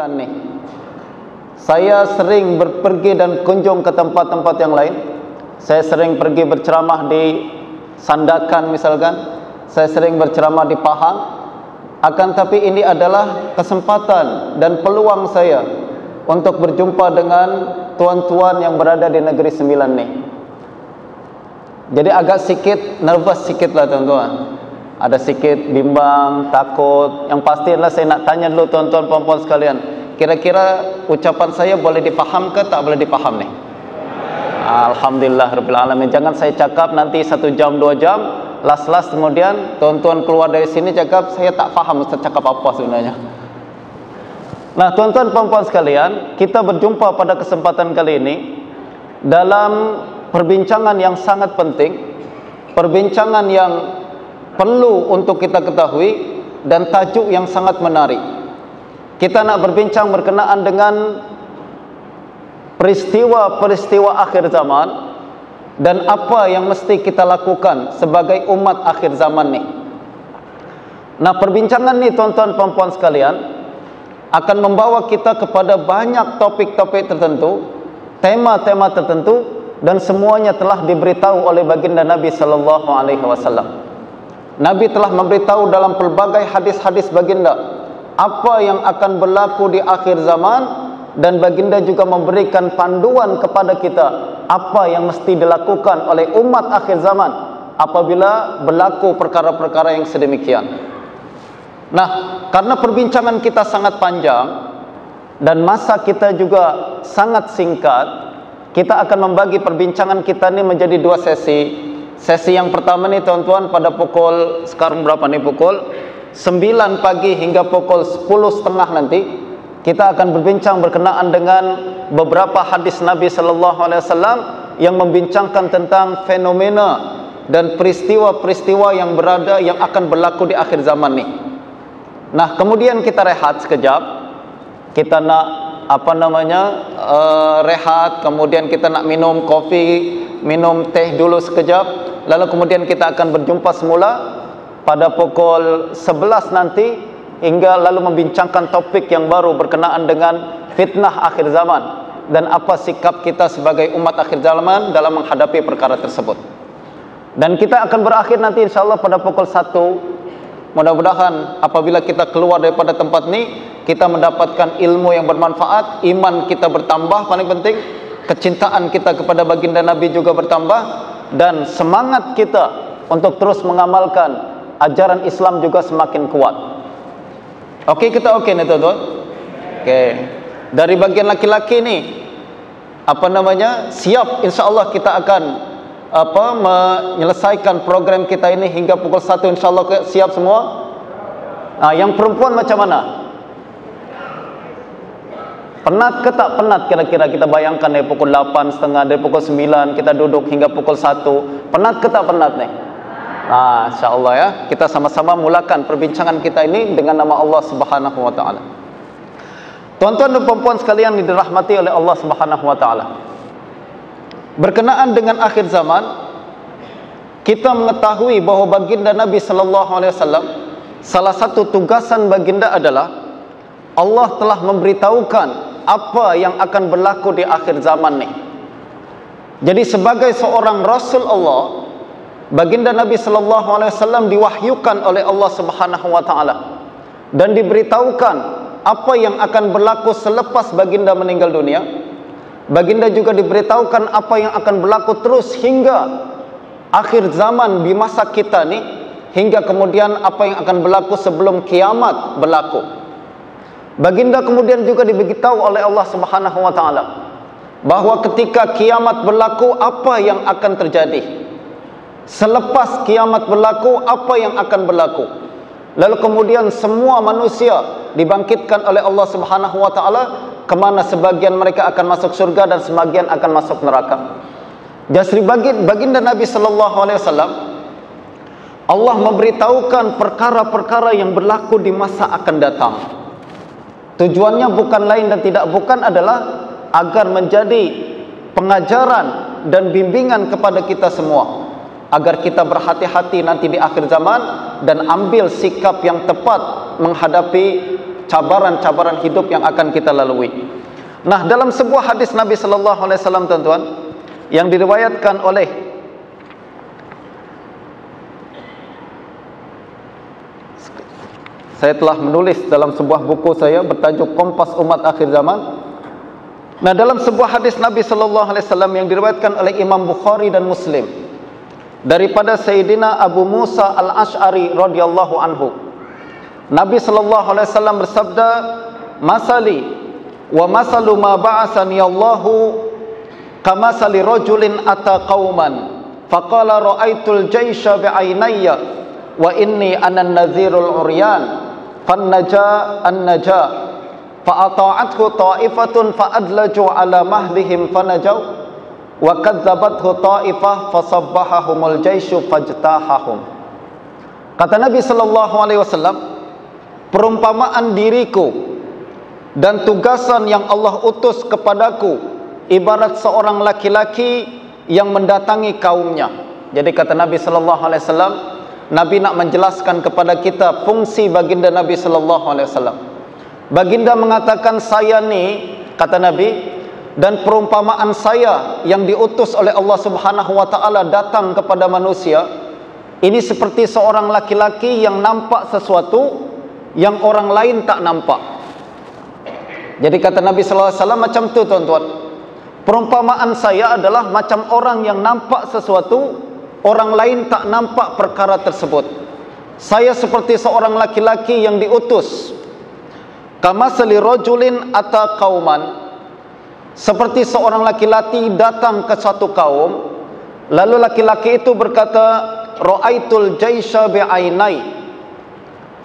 belakangan nih, saya sering berpergi dan kunjung ke tempat-tempat yang lain. Saya sering pergi berceramah di Sandakan misalkan, saya sering berceramah di Pahang. Akan tapi ini adalah kesempatan dan peluang saya untuk berjumpa dengan tuan-tuan yang berada di Negeri Sembilan nih. Jadi agak sedikit nervous sikit lah tuan-tuan. Ada sedikit bimbang, takut. Yang pasti adalah saya nak tanya dulu tuan-tuan puan-puan sekalian, kira-kira ucapan saya boleh dipaham ke tak boleh dipaham nih? Alhamdulillah Rabbil Alamin. Jangan saya cakap nanti 1 jam 2 jam, last kemudian tuan-tuan keluar dari sini cakap saya tak faham Ustaz cakap apa sebenarnya. Nah tuan-tuan puan-puan sekalian, kita berjumpa pada kesempatan kali ini dalam perbincangan yang sangat penting, perbincangan yang perlu untuk kita ketahui, dan tajuk yang sangat menarik. Kita nak berbincang berkenaan dengan peristiwa-peristiwa akhir zaman dan apa yang mesti kita lakukan sebagai umat akhir zaman ni. Nah, perbincangan ni tuan-tuan puan-puan sekalian akan membawa kita kepada banyak topik-topik tertentu, tema-tema tertentu, dan semuanya telah diberitahu oleh baginda Nabi sallallahu alaihi wasallam. Nabi telah memberitahu dalam pelbagai hadis-hadis baginda apa yang akan berlaku di akhir zaman, dan baginda juga memberikan panduan kepada kita apa yang mesti dilakukan oleh umat akhir zaman apabila berlaku perkara-perkara yang sedemikian. Nah, karena perbincangan kita sangat panjang dan masa kita juga sangat singkat, kita akan membagi perbincangan kita ini menjadi 2 sesi. Sesi yang pertama nih tuan-tuan pada pukul, sekarang berapa nih, pukul 9 pagi hingga pukul 10.30 nanti kita akan berbincang berkenaan dengan beberapa hadis Nabi sallallahu alaihi wasallam yang membincangkan tentang fenomena dan peristiwa-peristiwa yang akan berlaku di akhir zaman nih. Nah, kemudian kita rehat sekejap. Kita nak rehat, kemudian kita nak minum kopi, minum teh dulu sekejap. Lalu kemudian kita akan berjumpa semula pada pukul 11 nanti, hingga lalu membincangkan topik yang baru berkenaan dengan fitnah akhir zaman dan apa sikap kita sebagai umat akhir zaman dalam menghadapi perkara tersebut. Dan kita akan berakhir nanti insyaAllah pada pukul 1. Mudah-mudahan apabila kita keluar daripada tempat ini, kita mendapatkan ilmu yang bermanfaat, iman kita bertambah, paling penting kecintaan kita kepada baginda Nabi juga bertambah, dan semangat kita untuk terus mengamalkan ajaran Islam juga semakin kuat. Okey, kita okey nih tuan-tuan? Okey. Dari bagian laki-laki ni, siap insya-Allah kita akan menyelesaikan program kita ini hingga pukul 1 insya-Allah. Siap semua? Yang perempuan macam mana? Penat ke tak penat kira-kira? Kita bayangkan dari pukul 8.30, dari pukul 9 kita duduk hingga pukul 1. Penat ke tak penat nih? InsyaAllah ya, kita sama-sama mulakan perbincangan kita ini dengan nama Allah Subhanahu wa ta'ala. Tuan-tuan dan puan-puan sekalian yang dirahmati oleh Allah Subhanahu wa ta'ala, berkenaan dengan akhir zaman, kita mengetahui bahawa baginda Nabi sallallahu alaihi wasallam, salah satu tugasan baginda adalah Allah telah memberitahukan apa yang akan berlaku di akhir zaman ni. Jadi sebagai seorang Rasul Allah, baginda Nabi sallallahu alaihi wasallam diwahyukan oleh Allah Subhanahu wa taala dan diberitahukan apa yang akan berlaku selepas baginda meninggal dunia. Baginda juga diberitahukan apa yang akan berlaku terus hingga akhir zaman di masa kita ni, hingga kemudian apa yang akan berlaku sebelum kiamat berlaku. Baginda kemudian juga diberitahu oleh Allah Subhanahu wa taala bahawa ketika kiamat berlaku apa yang akan terjadi. Selepas kiamat berlaku apa yang akan berlaku. Lalu kemudian semua manusia dibangkitkan oleh Allah Subhanahu wa taala, ke mana sebagian mereka akan masuk surga dan sebagian akan masuk neraka. Jadi baginda Nabi sallallahu alaihi wasallam, Allah memberitahukan perkara-perkara yang berlaku di masa akan datang. Tujuannya bukan lain dan tidak bukan adalah agar menjadi pengajaran dan bimbingan kepada kita semua, agar kita berhati-hati nanti di akhir zaman dan ambil sikap yang tepat menghadapi cabaran-cabaran hidup yang akan kita lalui. Nah, dalam sebuah hadis Nabi sallallahu alaihi wasallam tuan-tuan, yang diriwayatkan oleh saya telah menulis dalam sebuah buku saya bertajuk Kompas Umat Akhir Zaman. Nah, dalam sebuah hadis Nabi sallallahu alaihi wasallam yang diriwayatkan oleh Imam Bukhari dan Muslim daripada Sayyidina Abu Musa Al-Asy'ari radhiyallahu anhu, Nabi sallallahu alaihi wasallam bersabda, "Masali wa masalu ma ba'asani Allahu kamasali rajulin ata qauman faqala ra'aitul jaysha bi'ainayya wa inni ana an-nadhirul uryan fan-naja an-naja fa'ata'athu ta'ifatun fa'adlaju ala mahlihim fanajaw wa kadzabathu ta'ifah fasabbahahumul jayshu fajtahahum." Kata Nabi sallallahu alaihi wasallam, perumpamaan diriku dan tugasan yang Allah utus kepadaku ibarat seorang laki-laki yang mendatangi kaumnya. Jadi kata Nabi sallallahu alaihi wasallam, Nabi nak menjelaskan kepada kita fungsi baginda Nabi sallallahu alaihi wasallam. Baginda mengatakan, saya ni, kata Nabi, dan perumpamaan saya yang diutus oleh Allah Subhanahu wa taala datang kepada manusia, ini seperti seorang laki-laki yang nampak sesuatu yang orang lain tak nampak. Jadi kata Nabi sallallahu alaihi wasallam macam tu tuan-tuan. Perumpamaan saya adalah macam orang yang nampak sesuatu, orang lain tak nampak perkara tersebut. Saya seperti seorang laki-laki yang diutus. Kamasali rajulin ata qauman, seperti seorang laki-laki datang ke satu kaum, lalu laki-laki itu berkata, ra'aitul jaysha bi'ainai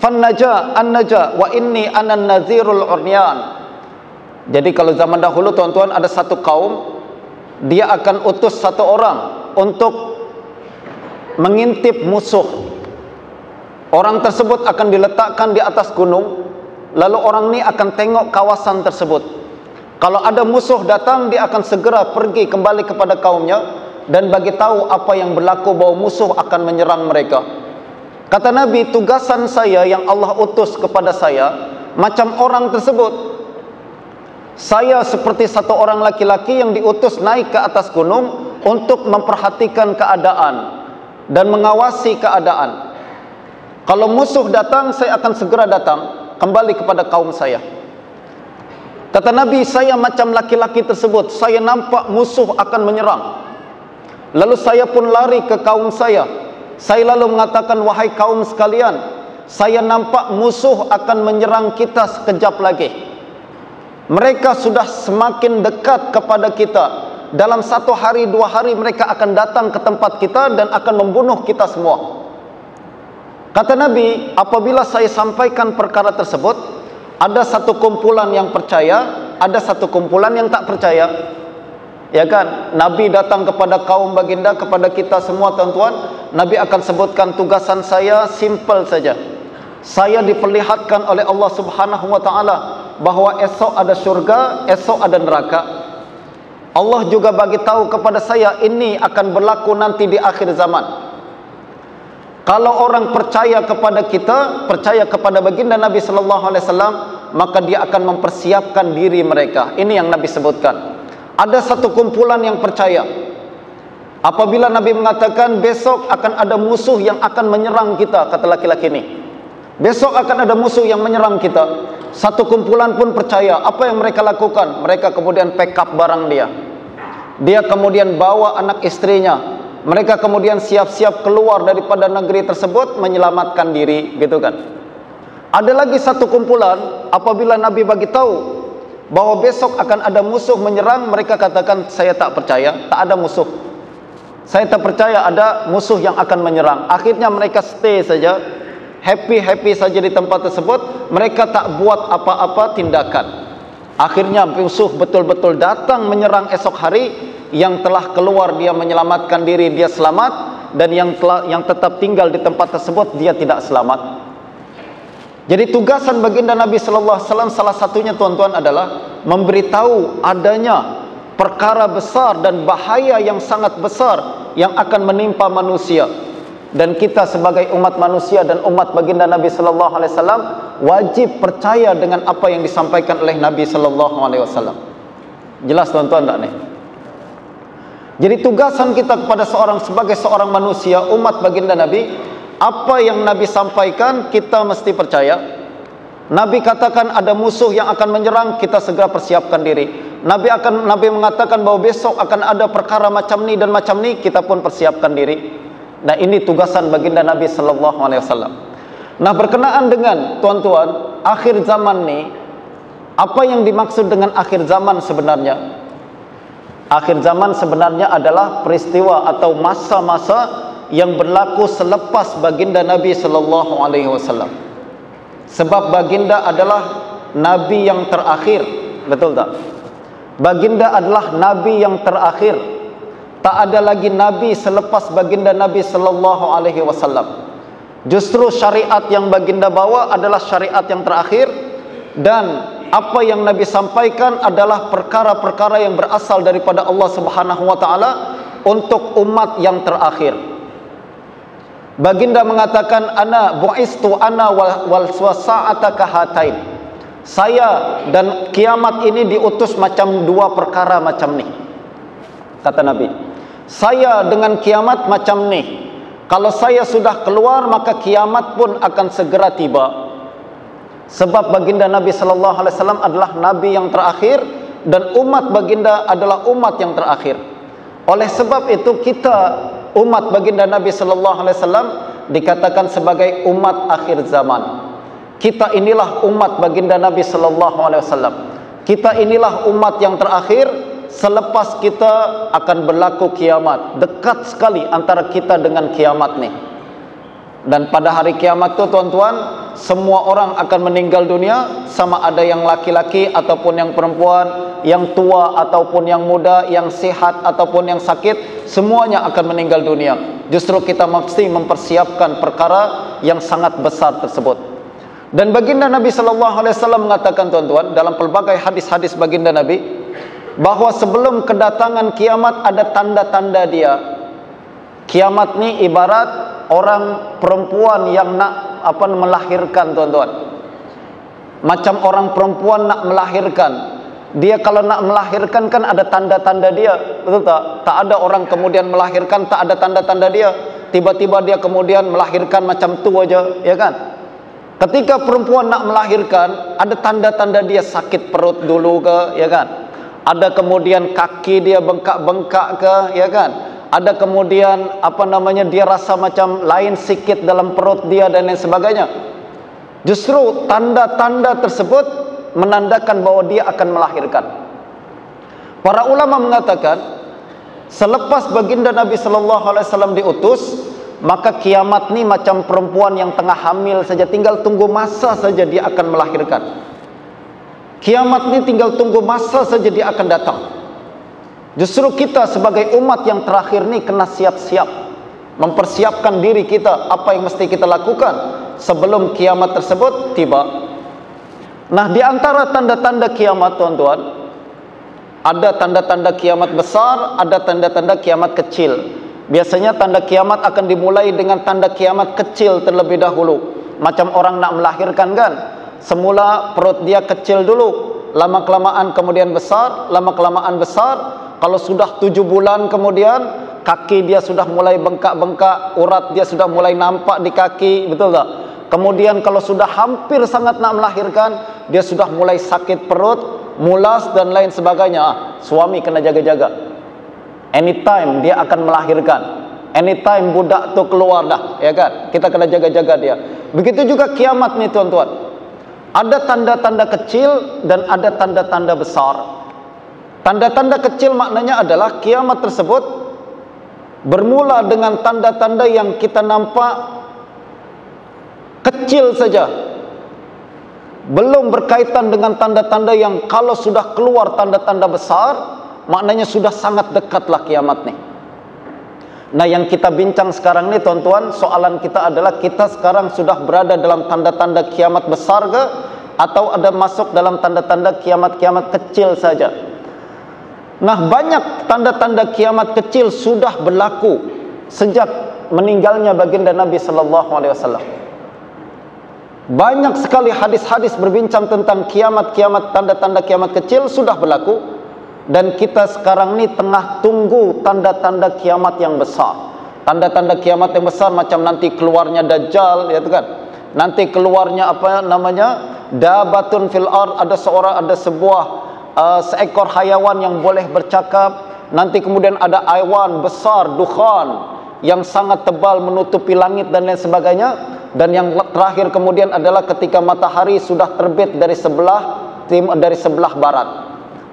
fannaja an-naja wa inni ana an-nadhirul uryan. Jadi kalau zaman dahulu tuan-tuan, ada satu kaum, dia akan utus satu orang untuk mengintip musuh. Orang tersebut akan diletakkan di atas gunung, lalu orang ni akan tengok kawasan tersebut. Kalau ada musuh datang, dia akan segera pergi kembali kepada kaumnya dan bagi tahu apa yang berlaku, bahawa musuh akan menyerang mereka. Kata Nabi, tugasan saya yang Allah utus kepada saya macam orang tersebut. Saya seperti satu orang laki-laki yang diutus naik ke atas gunung untuk memperhatikan keadaan dan mengawasi keadaan. Kalau musuh datang, saya akan segera datang kembali kepada kaum saya. Kata Nabi, saya macam laki-laki tersebut. Saya nampak musuh akan menyerang, lalu saya pun lari ke kaum saya. Saya lalu mengatakan, wahai kaum sekalian, saya nampak musuh akan menyerang kita sekejap lagi. Mereka sudah semakin dekat kepada kita. Dalam 1 hari 2 hari mereka akan datang ke tempat kita dan akan membunuh kita semua. Kata Nabi, apabila saya sampaikan perkara tersebut, ada satu kumpulan yang percaya, ada satu kumpulan yang tak percaya. Ya kan? Nabi datang kepada kaum baginda, kepada kita semua tuan-tuan, Nabi akan sebutkan tugasan saya simple saja. Saya diperlihatkan oleh Allah Subhanahu wa taala bahawa esok ada syurga, esok ada neraka. Allah juga bagi tahu kepada saya ini akan berlaku nanti di akhir zaman. Kalau orang percaya kepada kita, percaya kepada baginda Nabi sallallahu alaihi wasallam, maka dia akan mempersiapkan diri mereka. Ini yang Nabi sebutkan. Ada satu kumpulan yang percaya. Apabila Nabi mengatakan besok akan ada musuh yang akan menyerang kita, kata laki-laki ini, besok akan ada musuh yang menyerang kita. Satu kumpulan pun percaya. Apa yang mereka lakukan? Mereka kemudian pack up barang dia. Dia kemudian bawa anak istrinya. Mereka kemudian siap-siap keluar daripada negeri tersebut, menyelamatkan diri, gitu kan. Ada lagi satu kumpulan, apabila Nabi bagi tahu bahawa besok akan ada musuh menyerang, mereka katakan, saya tak percaya, tak ada musuh. Saya tak percaya ada musuh yang akan menyerang. Akhirnya mereka stay saja, happy-happy saja di tempat tersebut. Mereka tak buat apa-apa tindakan. Akhirnya musuh betul-betul datang menyerang esok hari. Yang telah keluar dia menyelamatkan diri, dia selamat. Dan yang tetap tinggal di tempat tersebut, dia tidak selamat. Jadi tugasan baginda Nabi sallallahu alaihi wasallam salah satunya tuan-tuan adalah memberitahu adanya perkara besar dan bahaya yang sangat besar yang akan menimpa manusia. dan kita sebagai umat manusia dan umat baginda Nabi sallallahu alaihi wasallam wajib percaya dengan apa yang disampaikan oleh Nabi sallallahu alaihi wasallam. Jelas tuan-tuan tak nih? Jadi tugasan kita kepada sebagai seorang manusia umat baginda Nabi, apa yang Nabi sampaikan kita mesti percaya. Nabi katakan ada musuh yang akan menyerang, kita segera persiapkan diri. Nabi mengatakan bahwa besok akan ada perkara macam ni dan macam ni, kita pun persiapkan diri. Nah, ini tugasan baginda Nabi sallallahu alaihi wasallam. Nah, berkenaan dengan tuan-tuan akhir zaman ni, apa yang dimaksud dengan akhir zaman sebenarnya? Akhir zaman sebenarnya adalah peristiwa atau masa-masa yang berlaku selepas baginda Nabi sallallahu alaihi wasallam. Sebab baginda adalah nabi yang terakhir, betul tak? Baginda adalah nabi yang terakhir. Tak ada lagi nabi selepas baginda Nabi sallallahu alaihi wasallam. Justru syariat yang baginda bawa adalah syariat yang terakhir, dan apa yang Nabi sampaikan adalah perkara-perkara yang berasal daripada Allah Subhanahu wa taala untuk umat yang terakhir. Baginda mengatakan, ana bu'istu ana wal sa'ata kahatain. Saya dan kiamat ini diutus macam dua perkara macam ni. Kata Nabi, saya dengan kiamat macam ni. Kalau saya sudah keluar, maka kiamat pun akan segera tiba. Sebab baginda Nabi sallallahu alaihi wasallam adalah nabi yang terakhir, dan umat baginda adalah umat yang terakhir. Oleh sebab itu kita umat baginda Nabi sallallahu alaihi wasallam dikatakan sebagai umat akhir zaman. Kita inilah umat baginda Nabi sallallahu alaihi wasallam. Kita inilah umat yang terakhir. Selepas kita akan berlaku kiamat. Dekat sekali antara kita dengan kiamat ni. Dan pada hari kiamat tu tuan-tuan, semua orang akan meninggal dunia, sama ada yang laki-laki ataupun yang perempuan, yang tua ataupun yang muda, yang sihat ataupun yang sakit, semuanya akan meninggal dunia. Justru kita mesti mempersiapkan perkara yang sangat besar tersebut. Dan baginda Nabi sallallahu alaihi wasallam mengatakan tuan-tuan dalam pelbagai hadis-hadis baginda Nabi, bahwa sebelum kedatangan kiamat ada tanda-tanda dia. Kiamat ni ibarat orang perempuan yang nak melahirkan tuan-tuan. Macam orang perempuan nak melahirkan. Dia kalau nak melahirkan kan ada tanda-tanda dia, betul tak? Tak ada orang kemudian melahirkan tak ada tanda-tanda dia. Tiba-tiba dia kemudian melahirkan macam tu aja, ya kan? Ketika perempuan nak melahirkan, ada tanda-tanda dia, sakit perut dulu ke, ya kan? Ada kemudian kaki dia bengkak-bengkak ke, ya kan? Ada kemudian dia rasa macam lain sikit dalam perut dia dan lain sebagainya. Justru tanda-tanda tersebut menandakan bahwa dia akan melahirkan. Para ulama mengatakan, selepas baginda Nabi sallallahu alaihi wasallam diutus, maka kiamat ni macam perempuan yang tengah hamil saja, tinggal tunggu masa saja dia akan melahirkan. Kiamat ni tinggal tunggu masa saja dia akan datang. Justru kita sebagai umat yang terakhir ni kena siap-siap, mempersiapkan diri kita, apa yang mesti kita lakukan sebelum kiamat tersebut tiba. Nah, di antara tanda-tanda kiamat tuan-tuan, ada tanda-tanda kiamat besar, ada tanda-tanda kiamat kecil. Biasanya tanda kiamat akan dimulai dengan tanda kiamat kecil terlebih dahulu. Macam orang nak melahirkan kan, semula perut dia kecil dulu, lama-kelamaan kemudian besar, lama-kelamaan besar. Kalau sudah 7 bulan kemudian, kaki dia sudah mulai bengkak-bengkak, urat dia sudah mulai nampak di kaki, betul tak? Kemudian kalau sudah hampir sangat nak melahirkan, dia sudah mulai sakit perut, mulas dan lain sebagainya. Suami kena jaga-jaga. Anytime dia akan melahirkan, anytime budak tu keluar dah, ya kan? Kita kena jaga-jaga dia. Begitu juga kiamat ni tuan-tuan. Ada tanda-tanda kecil dan ada tanda-tanda besar. Tanda-tanda kecil maknanya adalah kiamat tersebut bermula dengan tanda-tanda yang kita nampak kecil saja, belum berkaitan dengan tanda-tanda yang kalau sudah keluar tanda-tanda besar, maknanya sudah sangat dekatlah kiamat nih. Nah, yang kita bincang sekarang ni tuan-tuan, soalan kita adalah kita sekarang sudah berada dalam tanda-tanda kiamat besar ke, atau ada masuk dalam tanda-tanda kiamat-kiamat kecil saja? Nah, banyak tanda-tanda kiamat kecil sudah berlaku sejak meninggalnya baginda Nabi sallallahu alaihi wasallam. Banyak sekali hadis-hadis berbincang tentang kiamat-kiamat, tanda-tanda kiamat kecil sudah berlaku, dan kita sekarang ni tengah tunggu tanda-tanda kiamat yang besar. Tanda-tanda kiamat yang besar macam nanti keluarnya Dajjal, ya kan? Nanti keluarnya apa namanya? Dabatun fil ard, ada sebuah seekor hayawan yang boleh bercakap. Nanti kemudian ada awan besar, dukhan yang sangat tebal menutupi langit dan lain sebagainya. Dan yang terakhir kemudian adalah ketika matahari sudah terbit dari sebelah barat.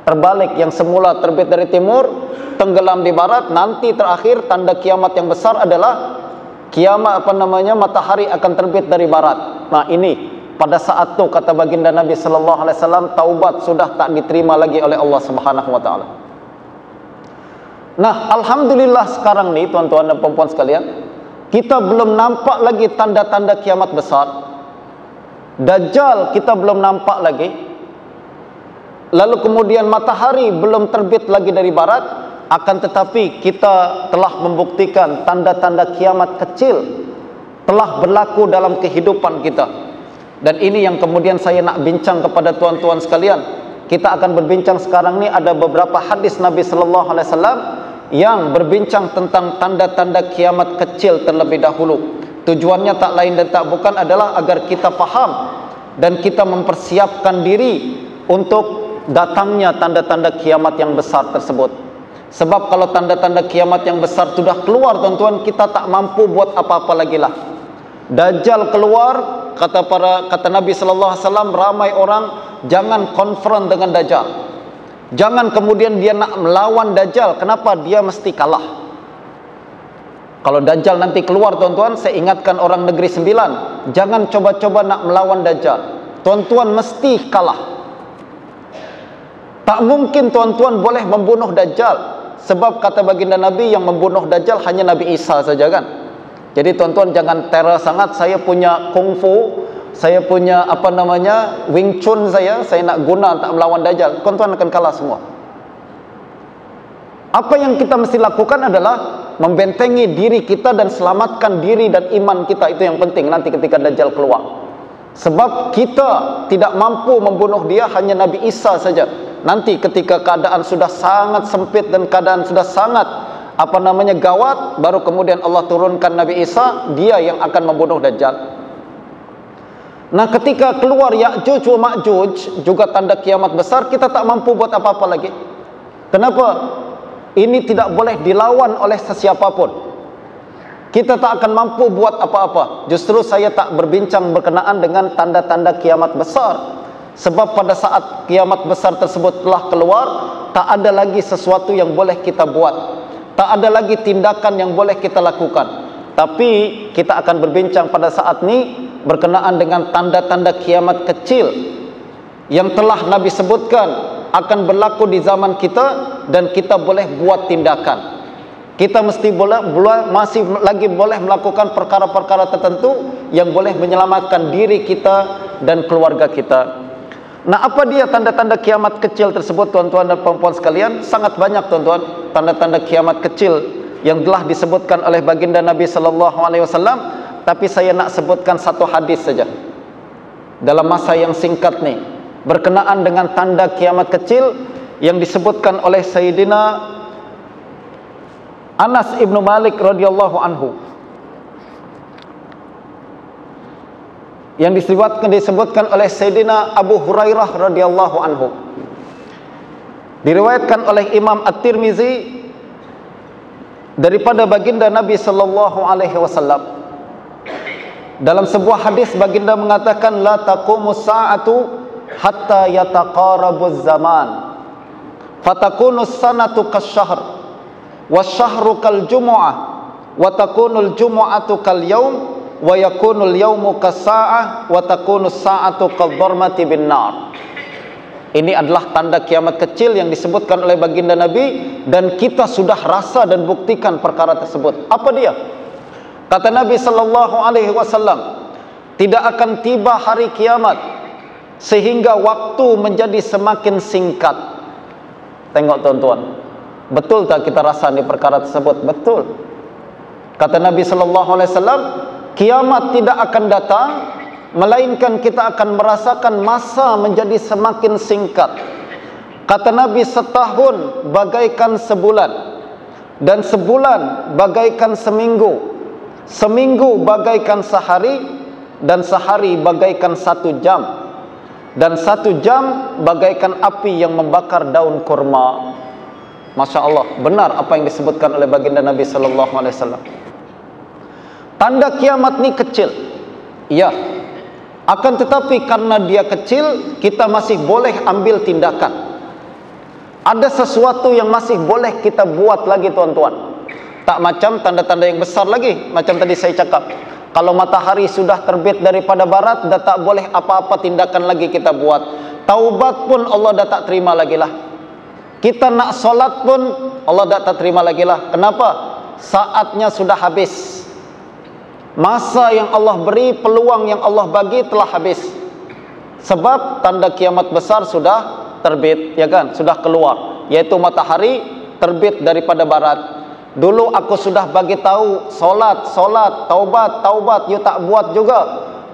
Terbalik, yang semula terbit dari timur, tenggelam di barat. Nanti terakhir tanda kiamat yang besar adalah kiamat matahari akan terbit dari barat. Nah, ini pada saat itu kata baginda Nabi sallallahu alaihi wasallam, taubat sudah tak diterima lagi oleh Allah Subhanahu wa taala. Nah, alhamdulillah sekarang ni tuan-tuan dan puan-puan sekalian, kita belum nampak lagi tanda-tanda kiamat besar. Dajjal kita belum nampak lagi. Lalu kemudian matahari belum terbit lagi dari barat. Akan tetapi kita telah membuktikan tanda-tanda kiamat kecil telah berlaku dalam kehidupan kita. Dan ini yang kemudian saya nak bincang kepada tuan-tuan sekalian. Kita akan berbincang sekarang ni ada beberapa hadis Nabi sallallahu alaihi wasallam yang berbincang tentang tanda-tanda kiamat kecil terlebih dahulu. Tujuannya tak lain dan tak bukan adalah agar kita faham dan kita mempersiapkan diri untuk datangnya tanda-tanda kiamat yang besar tersebut. Sebab kalau tanda-tanda kiamat yang besar sudah keluar tuan-tuan, kita tak mampu buat apa-apa lagi lah. Dajjal keluar, kata Nabi sallallahu alaihi wasallam, ramai orang jangan konfront dengan Dajjal. Jangan kemudian dia nak melawan Dajjal. Kenapa? Dia mesti kalah. Kalau Dajjal nanti keluar tuan-tuan, saya ingatkan orang Negeri Sembilan, jangan coba-coba nak melawan Dajjal. Tuan-tuan mesti kalah. Tak mungkin tuan-tuan boleh membunuh Dajjal. Sebab kata baginda Nabi, yang membunuh Dajjal hanya Nabi Isa saja kan. Jadi tuan-tuan jangan teror sangat, saya punya kungfu, saya punya Wing Chun, saya nak guna tak melawan Dajjal. Tuan-tuan akan kalah semua. Apa yang kita mesti lakukan adalah membentengi diri kita dan selamatkan diri dan iman kita. Itu yang penting nanti ketika Dajjal keluar. Sebab kita tidak mampu membunuh dia, hanya Nabi Isa saja. Nanti ketika keadaan sudah sangat sempit dan keadaan sudah sangat gawat, baru kemudian Allah turunkan Nabi Isa, dia yang akan membunuh Dajjal. Nah, ketika keluar Ya'juj wa Ma'juj, juga tanda kiamat besar, kita tak mampu buat apa-apa lagi. Kenapa? Ini tidak boleh dilawan oleh sesiapapun. Kita tak akan mampu buat apa-apa. Justru saya tak berbincang berkenaan dengan tanda-tanda kiamat besar. Sebab pada saat kiamat besar tersebut telah keluar, tak ada lagi sesuatu yang boleh kita buat. Tak ada lagi tindakan yang boleh kita lakukan. Tapi kita akan berbincang pada saat ini berkenaan dengan tanda-tanda kiamat kecil yang telah Nabi sebutkan akan berlaku di zaman kita, dan kita boleh buat tindakan. Kita masih lagi boleh melakukan perkara-perkara tertentu yang boleh menyelamatkan diri kita dan keluarga kita. Nah, apa dia tanda-tanda kiamat kecil tersebut tuan-tuan dan puan-puan sekalian? Sangat banyak tuan-tuan tanda-tanda kiamat kecil yang telah disebutkan oleh baginda Nabi sallallahu alaihi wasallam, tapi saya nak sebutkan satu hadis saja dalam masa yang singkat ni berkenaan dengan tanda kiamat kecil yang disebutkan oleh Sayyidina Anas ibnu Malik radhiyallahu anhu, yang disebutkan oleh Sayyidina Abu Hurairah radhiyallahu anhu. Diriwayatkan oleh Imam At-Tirmizi daripada baginda Nabi sallallahu alaihi wasallam. Dalam sebuah hadis baginda mengatakan, la taqumus sa'atu hatta yataqarabuz zaman fatakunus sanatu kasyahr wasyahru kal jumu'ah wa takunul jumu'atu kal yaum wa yakunul yaumu kas-sa'ah wa takunus sa'atu kadh-dharmati bin nar. Ini adalah tanda kiamat kecil yang disebutkan oleh baginda Nabi, dan kita sudah rasa dan buktikan perkara tersebut. Apa dia? Kata Nabi sallallahu alaihi wasallam, tidak akan tiba hari kiamat sehingga waktu menjadi semakin singkat. Tengok tuan-tuan, betul tak kita rasa di perkara tersebut? Betul. Kata Nabi sallallahu alaihi wasallam, kiamat tidak akan datang melainkan kita akan merasakan masa menjadi semakin singkat. Kata Nabi, setahun bagaikan sebulan, dan sebulan bagaikan seminggu, seminggu bagaikan sehari, dan sehari bagaikan 1 jam, dan 1 jam bagaikan api yang membakar daun kurma. Masya Allah, benar apa yang disebutkan oleh baginda Nabi sallallahu alaihi wasallam. Tanda kiamat ni kecil, ya. Akan tetapi karena dia kecil, kita masih boleh ambil tindakan. Ada sesuatu yang masih boleh kita buat lagi, tuan-tuan. Tak macam tanda-tanda yang besar lagi. Macam tadi saya cakap, kalau matahari sudah terbit daripada barat, dah tak boleh apa-apa tindakan lagi kita buat. Taubat pun Allah dah tak terima lagi lah. Kita nak solat pun Allah dah tak terima lagi lah. Kenapa? Saatnya sudah habis. Masa yang Allah beri, peluang yang Allah bagi telah habis. Sebab tanda kiamat besar sudah terbit, ya kan? Sudah keluar, yaitu matahari terbit daripada barat. Dulu aku sudah bagi tahu solat, solat, taubat, taubat, you tak buat juga.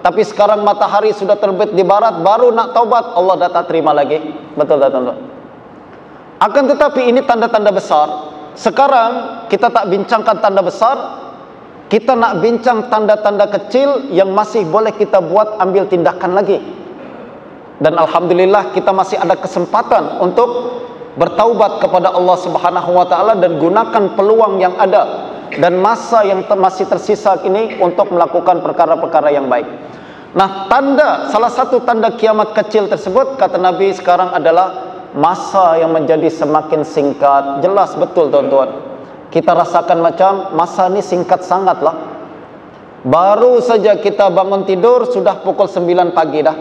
Tapi sekarang matahari sudah terbit di barat, baru nak taubat, Allah dah tak terima lagi. Betul tak, tuan-tuan? Akan tetapi ini tanda-tanda besar. Sekarang kita tak bincangkan tanda besar, kita nak bincang tanda-tanda kecil yang masih boleh kita buat, ambil tindakan lagi. Dan alhamdulillah kita masih ada kesempatan untuk bertaubat kepada Allah Subhanahu wa taala dan gunakan peluang yang ada dan masa yang masih tersisa ini untuk melakukan perkara-perkara yang baik. Nah, salah satu tanda kiamat kecil tersebut, kata Nabi, sekarang adalah masa yang menjadi semakin singkat. Jelas betul, tuan-tuan. Kita rasakan macam masa ni singkat sangat lah. Baru saja kita bangun tidur sudah pukul 9 pagi dah.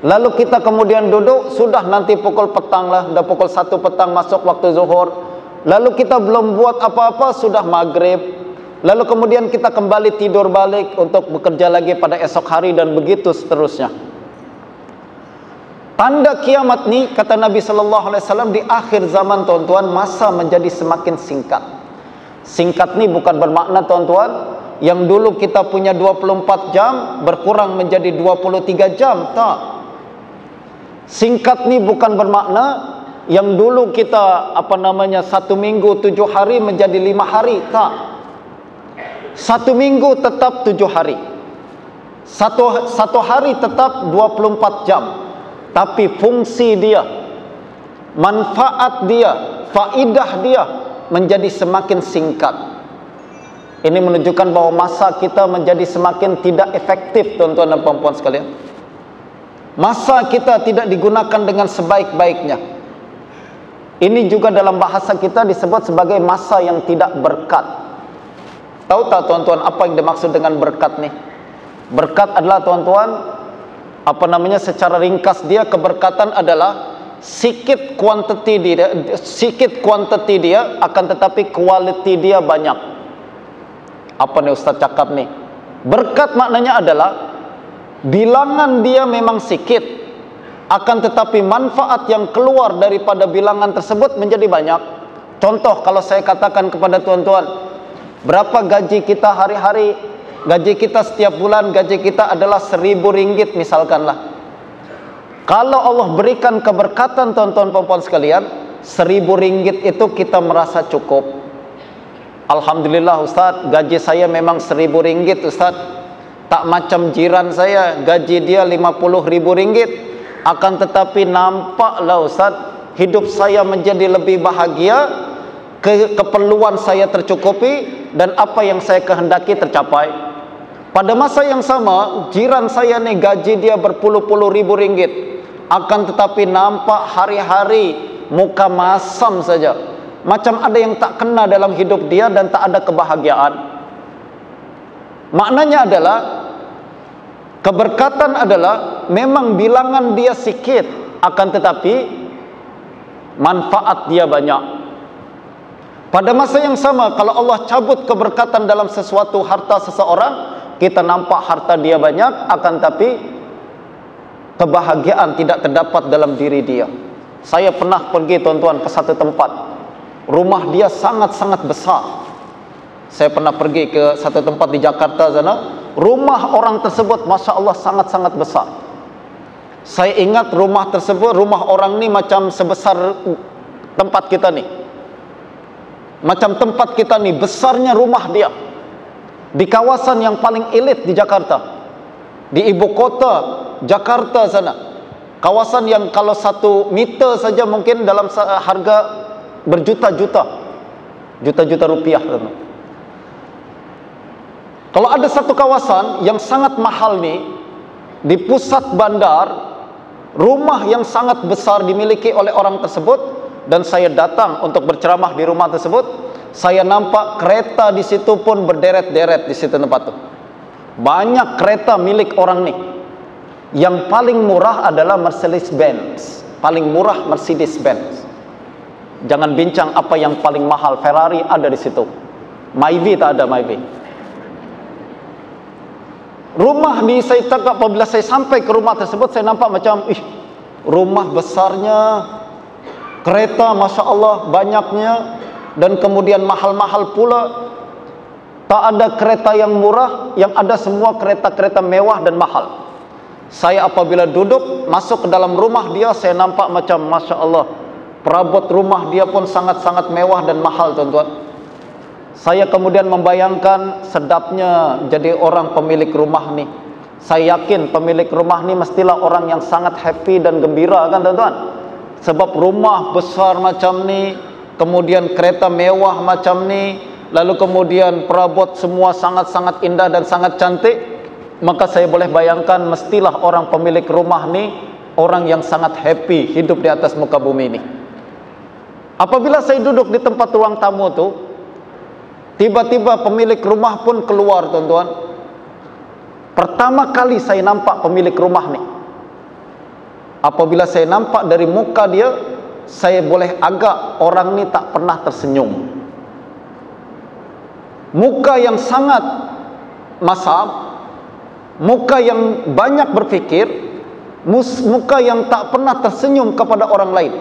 Lalu kita kemudian duduk, sudah nanti pukul petang lah. Dah pukul 1 petang masuk waktu zuhur. Lalu kita belum buat apa-apa, sudah maghrib. Lalu kemudian kita kembali tidur balik untuk bekerja lagi pada esok hari, dan begitu seterusnya. Tanda kiamat ni, kata Nabi sallallahu alaihi wasallam, di akhir zaman, tuan-tuan, masa menjadi semakin singkat. Singkat ni bukan bermakna, tuan-tuan, yang dulu kita punya 24 jam berkurang menjadi 23 jam, tak. Singkat ni bukan bermakna yang dulu kita 1 minggu 7 hari menjadi 5 hari, tak. 1 minggu tetap 7 hari. Satu hari tetap 24 jam. Tapi fungsi dia, manfaat dia, faidah dia menjadi semakin singkat. Ini menunjukkan bahawa masa kita menjadi semakin tidak efektif, tuan-tuan dan puan-puan sekalian. Masa kita tidak digunakan dengan sebaik-baiknya. Ini juga dalam bahasa kita disebut sebagai masa yang tidak berkat. Tahu tak, tuan-tuan, apa yang dimaksud dengan berkat ni? Berkat adalah, tuan-tuan, secara ringkas dia, keberkatan adalah sikit kuantiti dia, akan tetapi kualiti dia banyak. Apa nih Ustaz cakap nih? Berkat maknanya adalah bilangan dia memang sikit, akan tetapi manfaat yang keluar daripada bilangan tersebut menjadi banyak. Contoh, kalau saya katakan kepada tuan-tuan, berapa gaji kita hari-hari? Gaji kita setiap bulan, gaji kita adalah Rp1.000 misalkanlah. Kalau Allah berikan keberkatan, tuan-tuan puan-puan sekalian, Rp1.000 itu kita merasa cukup. Alhamdulillah Ustaz, gaji saya memang Rp1.000 Ustaz. Tak macam jiran saya, gaji dia Rp50.000. Akan tetapi nampaklah Ustaz, hidup saya menjadi lebih bahagia, keperluan saya tercukupi, dan apa yang saya kehendaki tercapai. Pada masa yang sama, jiran saya nih gaji dia berpuluh-puluh ribu ringgit, akan tetapi nampak hari-hari muka masam saja, macam ada yang tak kena dalam hidup dia dan tak ada kebahagiaan. Maknanya adalah, keberkatan adalah memang bilangan dia sikit, akan tetapi manfaat dia banyak. Pada masa yang sama, kalau Allah cabut keberkatan dalam sesuatu harta seseorang, kita nampak harta dia banyak, akan tapi kebahagiaan tidak terdapat dalam diri dia. Saya pernah pergi, tuan-tuan, ke satu tempat. Rumah dia sangat-sangat besar. Saya pernah pergi ke satu tempat di Jakarta sana. Rumah orang tersebut Masya Allah sangat-sangat besar. Saya ingat rumah tersebut, rumah orang ni macam sebesar tempat kita ni. Macam tempat kita ni, besarnya rumah dia. Di kawasan yang paling elit di Jakarta, di ibu kota Jakarta sana. Kawasan yang kalau 1 meter saja mungkin dalam harga berjuta-juta, juta-juta rupiah. Kalau ada satu kawasan yang sangat mahal ni, di pusat bandar, rumah yang sangat besar dimiliki oleh orang tersebut, dan saya datang untuk berceramah di rumah tersebut, saya nampak kereta di situ pun berderet-deret di situ tempat tu. Banyak kereta milik orang ni. Yang paling murah adalah Mercedes-Benz. Paling murah Mercedes-Benz. Jangan bincang apa yang paling mahal. Ferrari ada di situ. Myvi tak ada, Myvi. Rumah ni saya cakap, apabila saya sampai ke rumah tersebut, saya nampak macam, rumah besarnya, kereta Masya Allah banyaknya, dan kemudian mahal-mahal pula. Tak ada kereta yang murah, yang ada semua kereta-kereta mewah dan mahal. Saya apabila duduk masuk ke dalam rumah dia, saya nampak macam Masya Allah, perabot rumah dia pun sangat-sangat mewah dan mahal, tuan-tuan. Saya kemudian membayangkan sedapnya jadi orang pemilik rumah ni. Saya yakin pemilik rumah ni mestilah orang yang sangat happy dan gembira, kan tuan-tuan? Sebab rumah besar macam ni, kemudian kereta mewah macam ni, lalu kemudian perabot semua sangat-sangat indah dan sangat cantik. Maka saya boleh bayangkan mestilah orang pemilik rumah ni orang yang sangat happy hidup di atas muka bumi ini. Apabila saya duduk di tempat ruang tamu tu, tiba-tiba pemilik rumah pun keluar, tuan-tuan. Pertama kali saya nampak pemilik rumah ni. Apabila saya nampak dari muka dia, saya boleh agak orang ni tak pernah tersenyum. Muka yang sangat masam, muka yang banyak berfikir, muka yang tak pernah tersenyum kepada orang lain.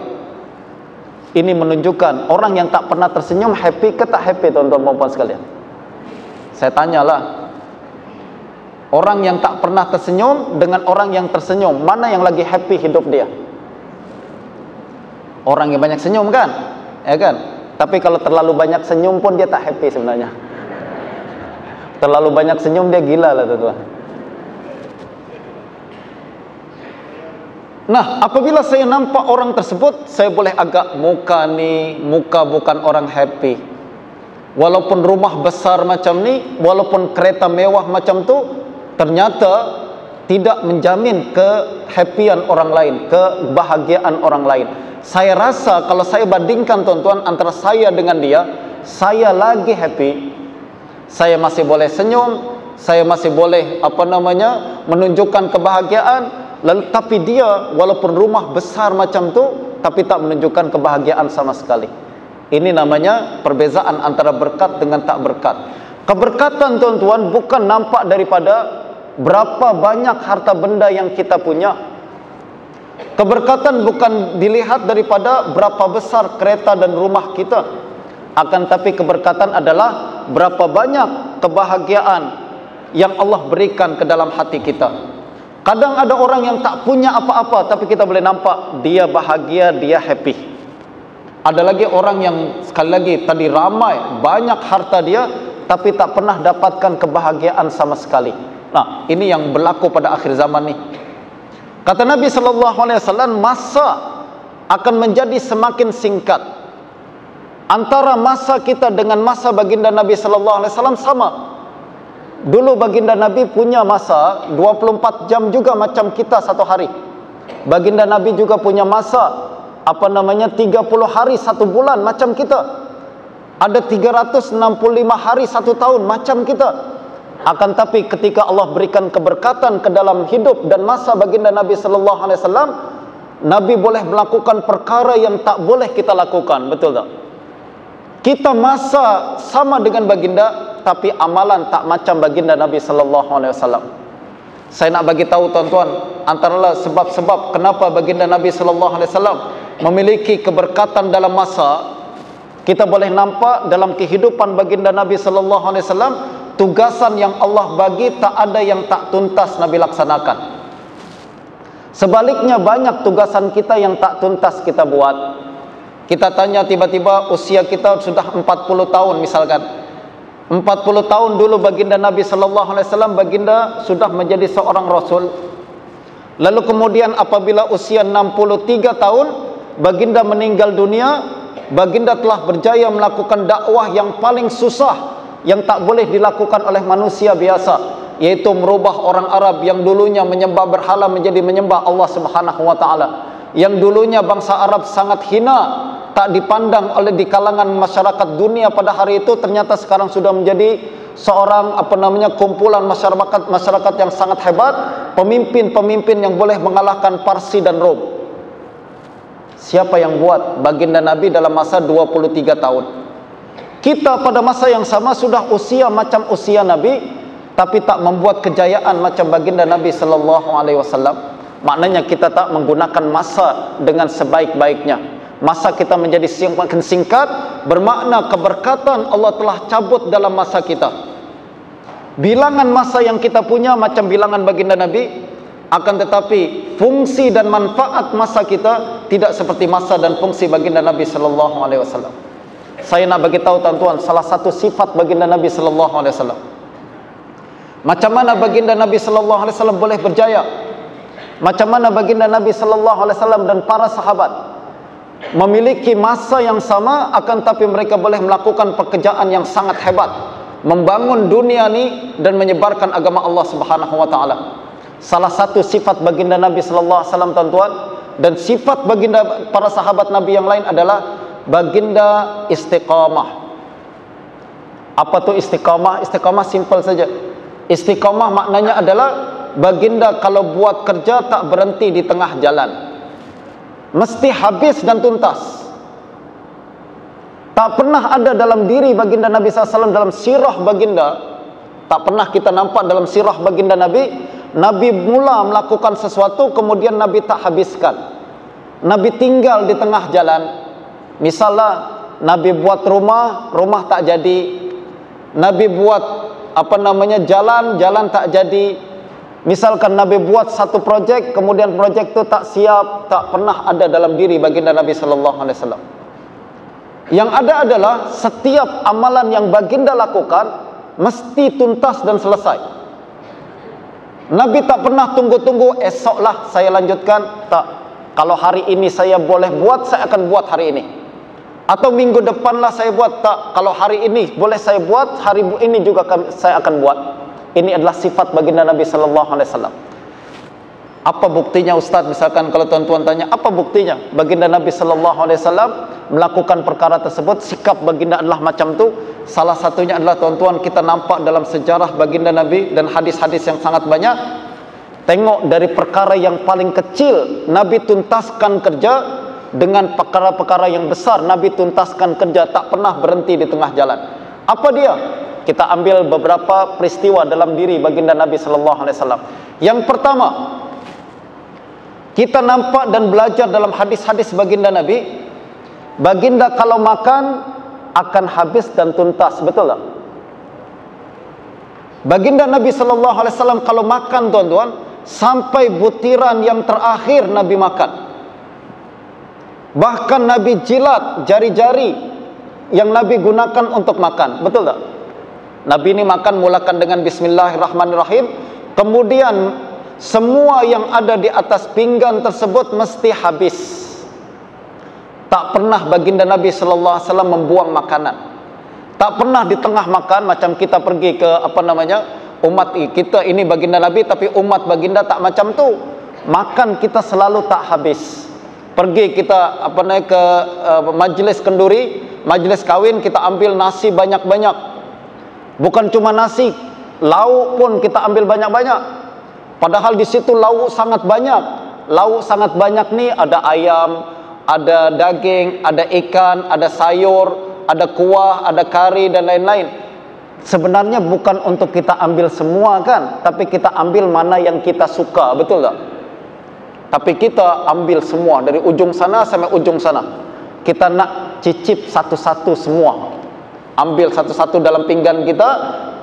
Ini menunjukkan orang yang tak pernah tersenyum happy ke tak happy, tuan-tuan dan puan sekalian? Saya tanyalah, orang yang tak pernah tersenyum dengan orang yang tersenyum, mana yang lagi happy hidup dia? Orang yang banyak senyum, kan? Ya kan? Tapi kalau terlalu banyak senyum pun dia tak happy sebenarnya. Terlalu banyak senyum dia gila lah, tuan-tuan. Nah, apabila saya nampak orang tersebut, saya boleh agak muka ni, muka bukan orang happy. Walaupun rumah besar macam ni, walaupun kereta mewah macam tu, ternyata tidak menjamin kehappyan orang lain, kebahagiaan orang lain. Saya rasa kalau saya bandingkan, tuan-tuan, antara saya dengan dia, saya lagi happy. Saya masih boleh senyum, saya masih boleh menunjukkan kebahagiaan. Lalu tapi dia walaupun rumah besar macam tu, tapi tak menunjukkan kebahagiaan sama sekali. Ini namanya perbezaan antara berkat dengan tak berkat. Keberkatan, tuan-tuan, bukan nampak daripada berapa banyak harta benda yang kita punya. Keberkatan bukan dilihat daripada berapa besar kereta dan rumah kita. Akan tapi keberkatan adalah berapa banyak kebahagiaan yang Allah berikan ke dalam hati kita. Kadang ada orang yang tak punya apa-apa, tapi kita boleh nampak dia bahagia, dia happy. Ada lagi orang yang sekali lagi tadi ramai, banyak harta dia, tapi tak pernah dapatkan kebahagiaan sama sekali. Nah, ini yang berlaku pada akhir zaman ni. Kata Nabi SAW, masa akan menjadi semakin singkat. Antara masa kita dengan masa baginda Nabi SAW sama. Dulu baginda Nabi punya masa 24 jam juga macam kita satu hari. Baginda Nabi juga punya masa 30 hari satu bulan macam kita. Ada 365 hari satu tahun macam kita. Akan tapi ketika Allah berikan keberkatan ke dalam hidup dan masa baginda Nabi SAW, Nabi boleh melakukan perkara yang tak boleh kita lakukan. Betul tak? Kita masa sama dengan baginda, tapi amalan tak macam baginda Nabi SAW. Saya nak bagi tahu, tuan-tuan, antara sebab-sebab kenapa baginda Nabi SAW memiliki keberkatan dalam masa, kita boleh nampak dalam kehidupan baginda Nabi sallallahu alaihi wasallam, tugasan yang Allah bagi tak ada yang tak tuntas Nabi laksanakan. Sebaliknya banyak tugasan kita yang tak tuntas kita buat. Kita tanya tiba-tiba usia kita sudah 40 tahun misalkan. 40 tahun dulu baginda Nabi sallallahu alaihi wasallam baginda sudah menjadi seorang rasul. Lalu kemudian apabila usia 63 tahun baginda meninggal dunia, baginda telah berjaya melakukan dakwah yang paling susah yang tak boleh dilakukan oleh manusia biasa, yaitu merubah orang Arab yang dulunya menyembah berhala menjadi menyembah Allah Subhanahu wa taala. Yang dulunya bangsa Arab sangat hina, tak dipandang oleh di kalangan masyarakat dunia pada hari itu, ternyata sekarang sudah menjadi seorang kumpulan masyarakat yang sangat hebat, pemimpin-pemimpin yang boleh mengalahkan Parsi dan Rom. Siapa yang buat? Baginda Nabi dalam masa 23 tahun. Kita pada masa yang sama sudah usia macam usia Nabi, tapi tak membuat kejayaan macam baginda Nabi sallallahu alaihi wasallam. Maknanya kita tak menggunakan masa dengan sebaik-baiknya. Masa kita menjadi semakin singkat, bermakna keberkatan Allah telah cabut dalam masa kita. Bilangan masa yang kita punya macam bilangan baginda Nabi, akan tetapi fungsi dan manfaat masa kita tidak seperti masa dan fungsi baginda Nabi sallallahu alaihi wasallam. Saya nak bagi tahu tuan-tuan, salah satu sifat baginda Nabi sallallahu alaihi wasallam. Macam mana baginda Nabi sallallahu alaihi wasallam boleh berjaya? Macam mana baginda Nabi sallallahu alaihi wasallam dan para sahabat memiliki masa yang sama, akan tapi mereka boleh melakukan pekerjaan yang sangat hebat, membangun dunia ni dan menyebarkan agama Allah Subhanahu wa taala. Salah satu sifat baginda Nabi sallallahu alaihi wasallam tuan-tuan, dan sifat baginda para sahabat Nabi yang lain adalah baginda istiqamah. Apa tu istiqamah? Istiqamah simple saja. Istiqamah maknanya adalah baginda kalau buat kerja tak berhenti di tengah jalan, mesti habis dan tuntas. Tak pernah ada dalam diri baginda Nabi SAW, dalam sirah baginda, tak pernah kita nampak dalam sirah baginda Nabi, Nabi mula melakukan sesuatu kemudian Nabi tak habiskan. Nabi tinggal di tengah jalan. Misalnya Nabi buat rumah, rumah tak jadi. Nabi buat jalan tak jadi. Misalkan Nabi buat satu projek, kemudian projek itu tak siap, tak pernah ada dalam diri baginda Nabi sallallahu alaihi wasallam. Yang ada adalah setiap amalan yang baginda lakukan mesti tuntas dan selesai. Nabi tak pernah tunggu-tunggu, esoklah saya lanjutkan. Tak. Kalau hari ini saya boleh buat, saya akan buat hari ini. Atau minggu depanlah saya buat. Tak. Kalau hari ini boleh saya buat, hari ini juga saya akan buat. Ini adalah sifat baginda Nabi sallallahu alaihi wasallam. Apa buktinya Ustaz? Misalkan kalau tuan-tuan tanya, apa buktinya baginda Nabi sallallahu alaihi wasallam melakukan perkara tersebut? Sikap baginda adalah macam tu. Salah satunya adalah tuan-tuan kita nampak dalam sejarah baginda Nabi dan hadis-hadis yang sangat banyak. Tengok dari perkara yang paling kecil Nabi tuntaskan kerja, dengan perkara-perkara yang besar Nabi tuntaskan kerja, tak pernah berhenti di tengah jalan. Apa dia? Kita ambil beberapa peristiwa dalam diri baginda Nabi sallallahu alaihi wasallam. Yang pertama, kita nampak dan belajar dalam hadis-hadis baginda Nabi, baginda kalau makan akan habis dan tuntas, betul tak? Baginda Nabi sallallahu alaihi wasallam kalau makan tuan-tuan, sampai butiran yang terakhir Nabi makan. Bahkan Nabi jilat jari-jari yang Nabi gunakan untuk makan, betul tak? Nabi ini makan mulakan dengan bismillahirrahmanirrahim, kemudian semua yang ada di atas pinggan tersebut mesti habis. Tak pernah baginda Nabi sallallahu alaihi wasallam membuang makanan. Tak pernah di tengah makan macam kita pergi ke umat kita ini baginda Nabi, tapi umat baginda tak macam tu. Makan kita selalu tak habis. Pergi kita ke majlis kenduri, majlis kawin, kita ambil nasi banyak-banyak. Bukan cuma nasi, lauk pun kita ambil banyak-banyak. Padahal di situ lauk sangat banyak. Lauk sangat banyak ni ada ayam, ada daging, ada ikan, ada sayur, ada kuah, ada kari dan lain-lain. Sebenarnya bukan untuk kita ambil semua kan, tapi kita ambil mana yang kita suka, betul tak? Tapi kita ambil semua dari ujung sana sampai ujung sana. Kita nak cicip satu-satu semua. Ambil satu-satu dalam pinggan kita,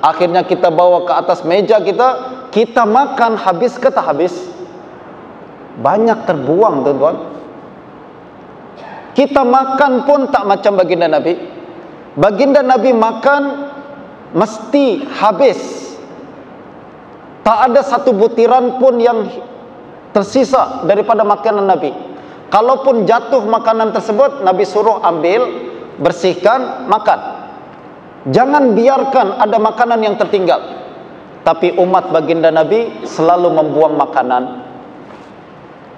akhirnya kita bawa ke atas meja kita makan. Habis ke tak habis? Banyak terbuang, tuan-tuan. Kita makan pun tak macam baginda Nabi. Baginda Nabi makan mesti habis. Tak ada satu butiran pun yang tersisa daripada makanan Nabi. Kalaupun jatuh makanan tersebut, Nabi suruh ambil, bersihkan, makan. Jangan biarkan ada makanan yang tertinggal. Tapi umat baginda Nabi selalu membuang makanan.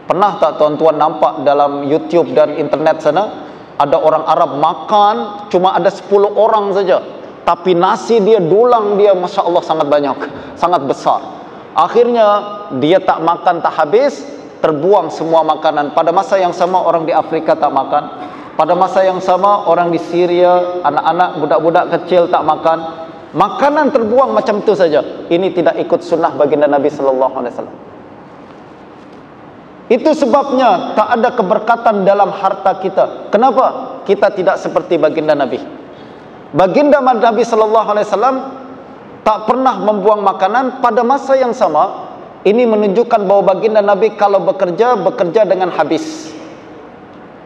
Pernah tak tuan-tuan nampak dalam YouTube dan internet sana, ada orang Arab makan cuma ada 10 orang saja, tapi nasi dia, dulang dia, Masya Allah sangat banyak, sangat besar. Akhirnya dia tak makan tak habis, terbuang semua makanan. Pada masa yang sama orang di Afrika tak makan. Pada masa yang sama orang di Syria, anak-anak, budak-budak kecil tak makan. Makanan terbuang macam itu saja. Ini tidak ikut sunnah baginda Nabi sallallahu alaihi wasallam. Itu sebabnya tak ada keberkatan dalam harta kita. Kenapa? Kita tidak seperti baginda Nabi. Baginda Nabi sallallahu alaihi wasallam tak pernah membuang makanan. Pada masa yang sama, ini menunjukkan bahawa baginda Nabi kalau bekerja dengan habis.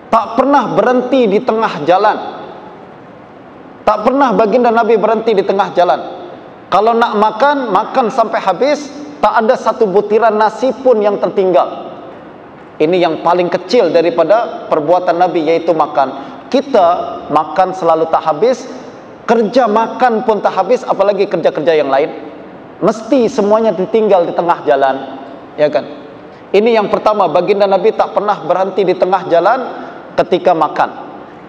Tak pernah berhenti di tengah jalan. Tak pernah baginda Nabi berhenti di tengah jalan. Kalau nak makan, makan sampai habis. Tak ada satu butiran nasi pun yang tertinggal. Ini yang paling kecil daripada perbuatan Nabi, yaitu makan. Kita makan selalu tak habis, kerja makan pun tak habis, apalagi kerja-kerja yang lain. Mesti semuanya ditinggal di tengah jalan, ya kan? Ini yang pertama, baginda Nabi tak pernah berhenti di tengah jalan ketika makan.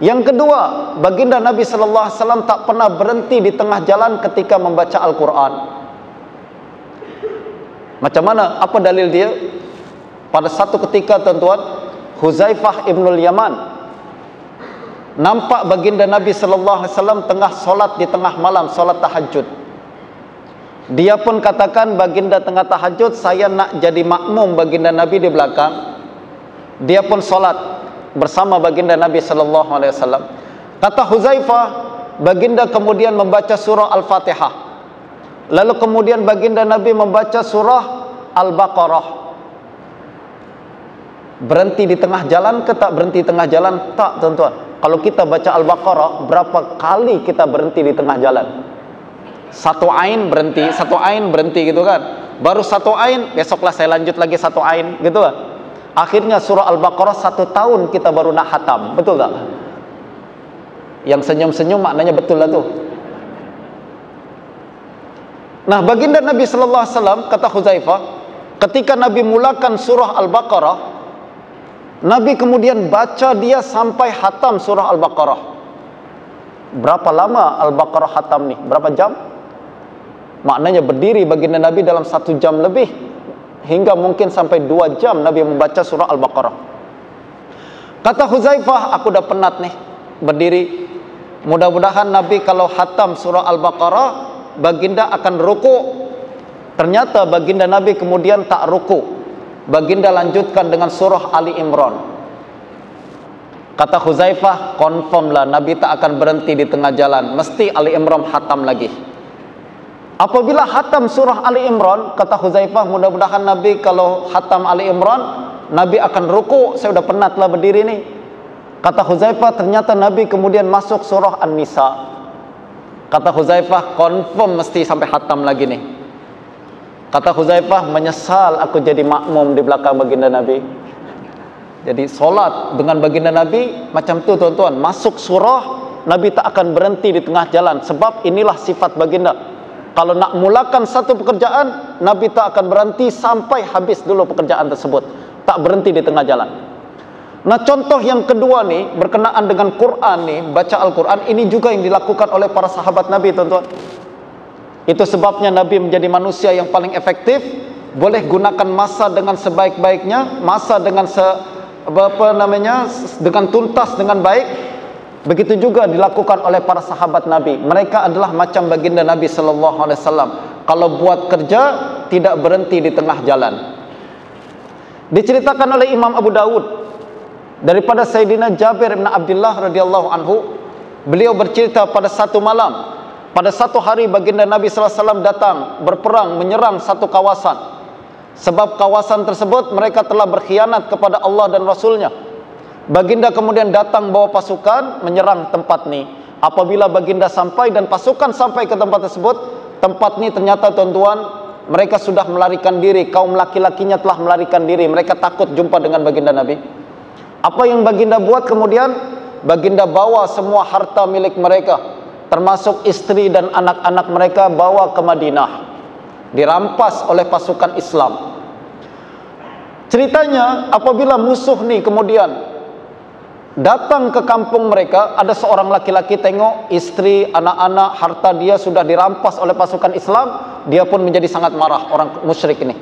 Yang kedua, baginda Nabi sallallahu alaihi wasallam tak pernah berhenti di tengah jalan ketika membaca Al-Quran. Macam mana? Apa dalil dia? Pada satu ketika, tuan-tuan, Huzaifah ibnul Yaman nampak baginda Nabi sallallahu alaihi wasallam tengah solat di tengah malam, solat tahajud. Dia pun katakan, baginda tengah tahajud, saya nak jadi makmum baginda Nabi di belakang. Dia pun solat bersama baginda Nabi sallallahu alaihi wasallam. Kata Huzaifah, baginda kemudian membaca surah Al-Fatihah. Lalu kemudian baginda Nabi membaca surah Al-Baqarah. Berhenti di tengah jalan ke tak berhenti di tengah jalan? Tak, tuan-tuan. Kalau kita baca Al-Baqarah, berapa kali kita berhenti di tengah jalan? Satu ain berhenti, satu ain berhenti, gitu kan? Baru satu ain, besoklah saya lanjut lagi satu ain, gitu kan? Akhirnya surah Al-Baqarah 1 tahun kita baru nak khatam. Betul tak? Yang senyum-senyum maknanya betul lah tu. Nah, baginda Nabi sallallahu alaihi wasallam, kata Huzaifah, ketika Nabi mulakan surah Al-Baqarah, Nabi kemudian baca dia sampai khatam surah Al-Baqarah. Berapa lama Al-Baqarah khatam ni? Berapa jam? Maknanya berdiri baginda Nabi dalam 1 jam lebih, hingga mungkin sampai 2 jam Nabi membaca surah Al-Baqarah. Kata Huzaifah, aku dah penat nih berdiri. Mudah-mudahan Nabi kalau khatam surah Al-Baqarah, baginda akan ruku. Ternyata baginda Nabi kemudian tak ruku. Baginda lanjutkan dengan surah Ali Imran. Kata Huzaifah, confirm lah Nabi tak akan berhenti di tengah jalan, mesti Ali Imran khatam lagi. Apabila khatam surah Ali Imran, kata Huzaifah, mudah-mudahan Nabi kalau khatam Ali Imran, Nabi akan ruku. Saya sudah penat lah berdiri ni. Kata Huzaifah, ternyata Nabi kemudian masuk surah An-Nisa. Kata Huzaifah, confirm mesti sampai khatam lagi nih. Kata Huzaifah, menyesal aku jadi makmum di belakang baginda Nabi. Jadi solat dengan baginda Nabi macam tu, tuan-tuan. Masuk surah, Nabi tak akan berhenti di tengah jalan. Sebab inilah sifat baginda. Kalau nak mulakan satu pekerjaan, Nabi tak akan berhenti sampai habis dulu pekerjaan tersebut. Tak berhenti di tengah jalan. Nah, contoh yang kedua ni, berkenaan dengan Quran ni, baca Al-Quran, ini juga yang dilakukan oleh para sahabat Nabi, tuan-tuan. Itu sebabnya Nabi menjadi manusia yang paling efektif. Boleh gunakan masa dengan sebaik-baiknya, masa dengan dengan tuntas, dengan baik. Begitu juga dilakukan oleh para sahabat Nabi. Mereka adalah macam baginda Nabi sallallahu alaihi wasallam. Kalau buat kerja tidak berhenti di tengah jalan. Diceritakan oleh Imam Abu Dawud daripada Sayyidina Jabir bin Abdullah radhiyallahu anhu, beliau bercerita pada satu malam, pada satu hari baginda Nabi sallallahu alaihi wasallam datang berperang menyerang satu kawasan. Sebab kawasan tersebut mereka telah berkhianat kepada Allah dan Rasulnya. Baginda kemudian datang bawa pasukan menyerang tempat ini. Apabila baginda sampai dan pasukan sampai ke tempat tersebut, tempat ini ternyata tuan-tuan, mereka sudah melarikan diri. Kaum laki-lakinya telah melarikan diri. Mereka takut jumpa dengan baginda Nabi. Apa yang baginda buat kemudian? Baginda bawa semua harta milik mereka, termasuk istri dan anak-anak mereka, bawa ke Madinah, dirampas oleh pasukan Islam. Ceritanya apabila musuh ni kemudian datang ke kampung mereka, ada seorang laki-laki tengok istri, anak-anak, harta dia sudah dirampas oleh pasukan Islam, dia pun menjadi sangat marah, orang musyrik ini.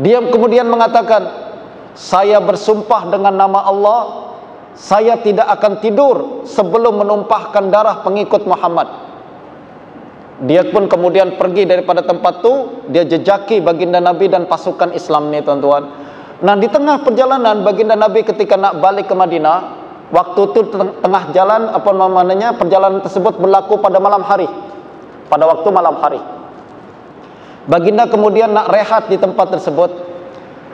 Dia kemudian mengatakan, saya bersumpah dengan nama Allah, saya tidak akan tidur sebelum menumpahkan darah pengikut Muhammad. Dia pun kemudian pergi daripada tempat tu, dia jejaki baginda Nabi dan pasukan Islam ni tuan-tuan. Nah, di tengah perjalanan baginda Nabi ketika nak balik ke Madinah, waktu tu tengah jalan, apa namanya, perjalanan tersebut berlaku pada malam hari, pada waktu malam hari. Baginda kemudian nak rehat di tempat tersebut.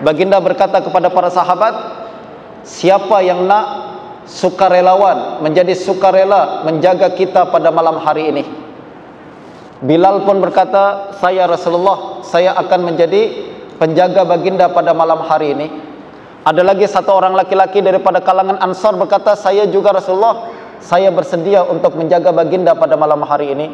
Baginda berkata kepada para sahabat, siapa yang nak sukarelawan, menjadi sukarela menjaga kita pada malam hari ini? Bilal pun berkata, saya Rasulullah, saya akan menjadi penjaga baginda pada malam hari ini. Ada lagi satu orang laki-laki daripada kalangan Ansar berkata, saya juga Rasulullah, saya bersedia untuk menjaga baginda pada malam hari ini.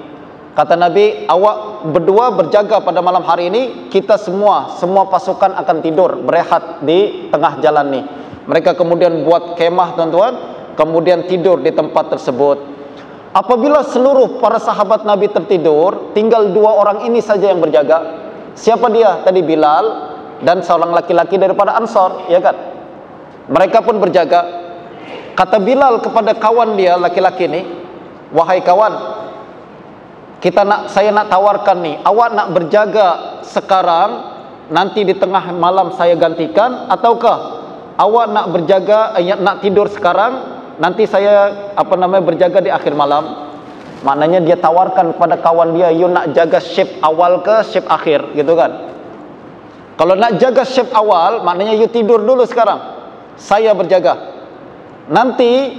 Kata Nabi, awak berdua berjaga pada malam hari ini, kita semua pasukan akan tidur, berehat di tengah jalan ni. Mereka kemudian buat kemah tuan-tuan, kemudian tidur di tempat tersebut. Apabila seluruh para sahabat Nabi tertidur, tinggal dua orang ini saja yang berjaga. Siapa dia? Tadi Bilal dan seorang laki-laki daripada Ansar, ya kan? Mereka pun berjaga. Kata Bilal kepada kawan dia, laki-laki ini, wahai kawan, saya nak tawarkan nih, awak nak berjaga sekarang, nanti di tengah malam saya gantikan, ataukah awak nak berjaga, nak tidur sekarang, nanti saya berjaga di akhir malam? Maknanya dia tawarkan kepada kawan dia, you nak jaga shift awal ke shift akhir, gitu kan? Kalau nak jaga shift awal, maknanya you tidur dulu sekarang, saya berjaga. Nanti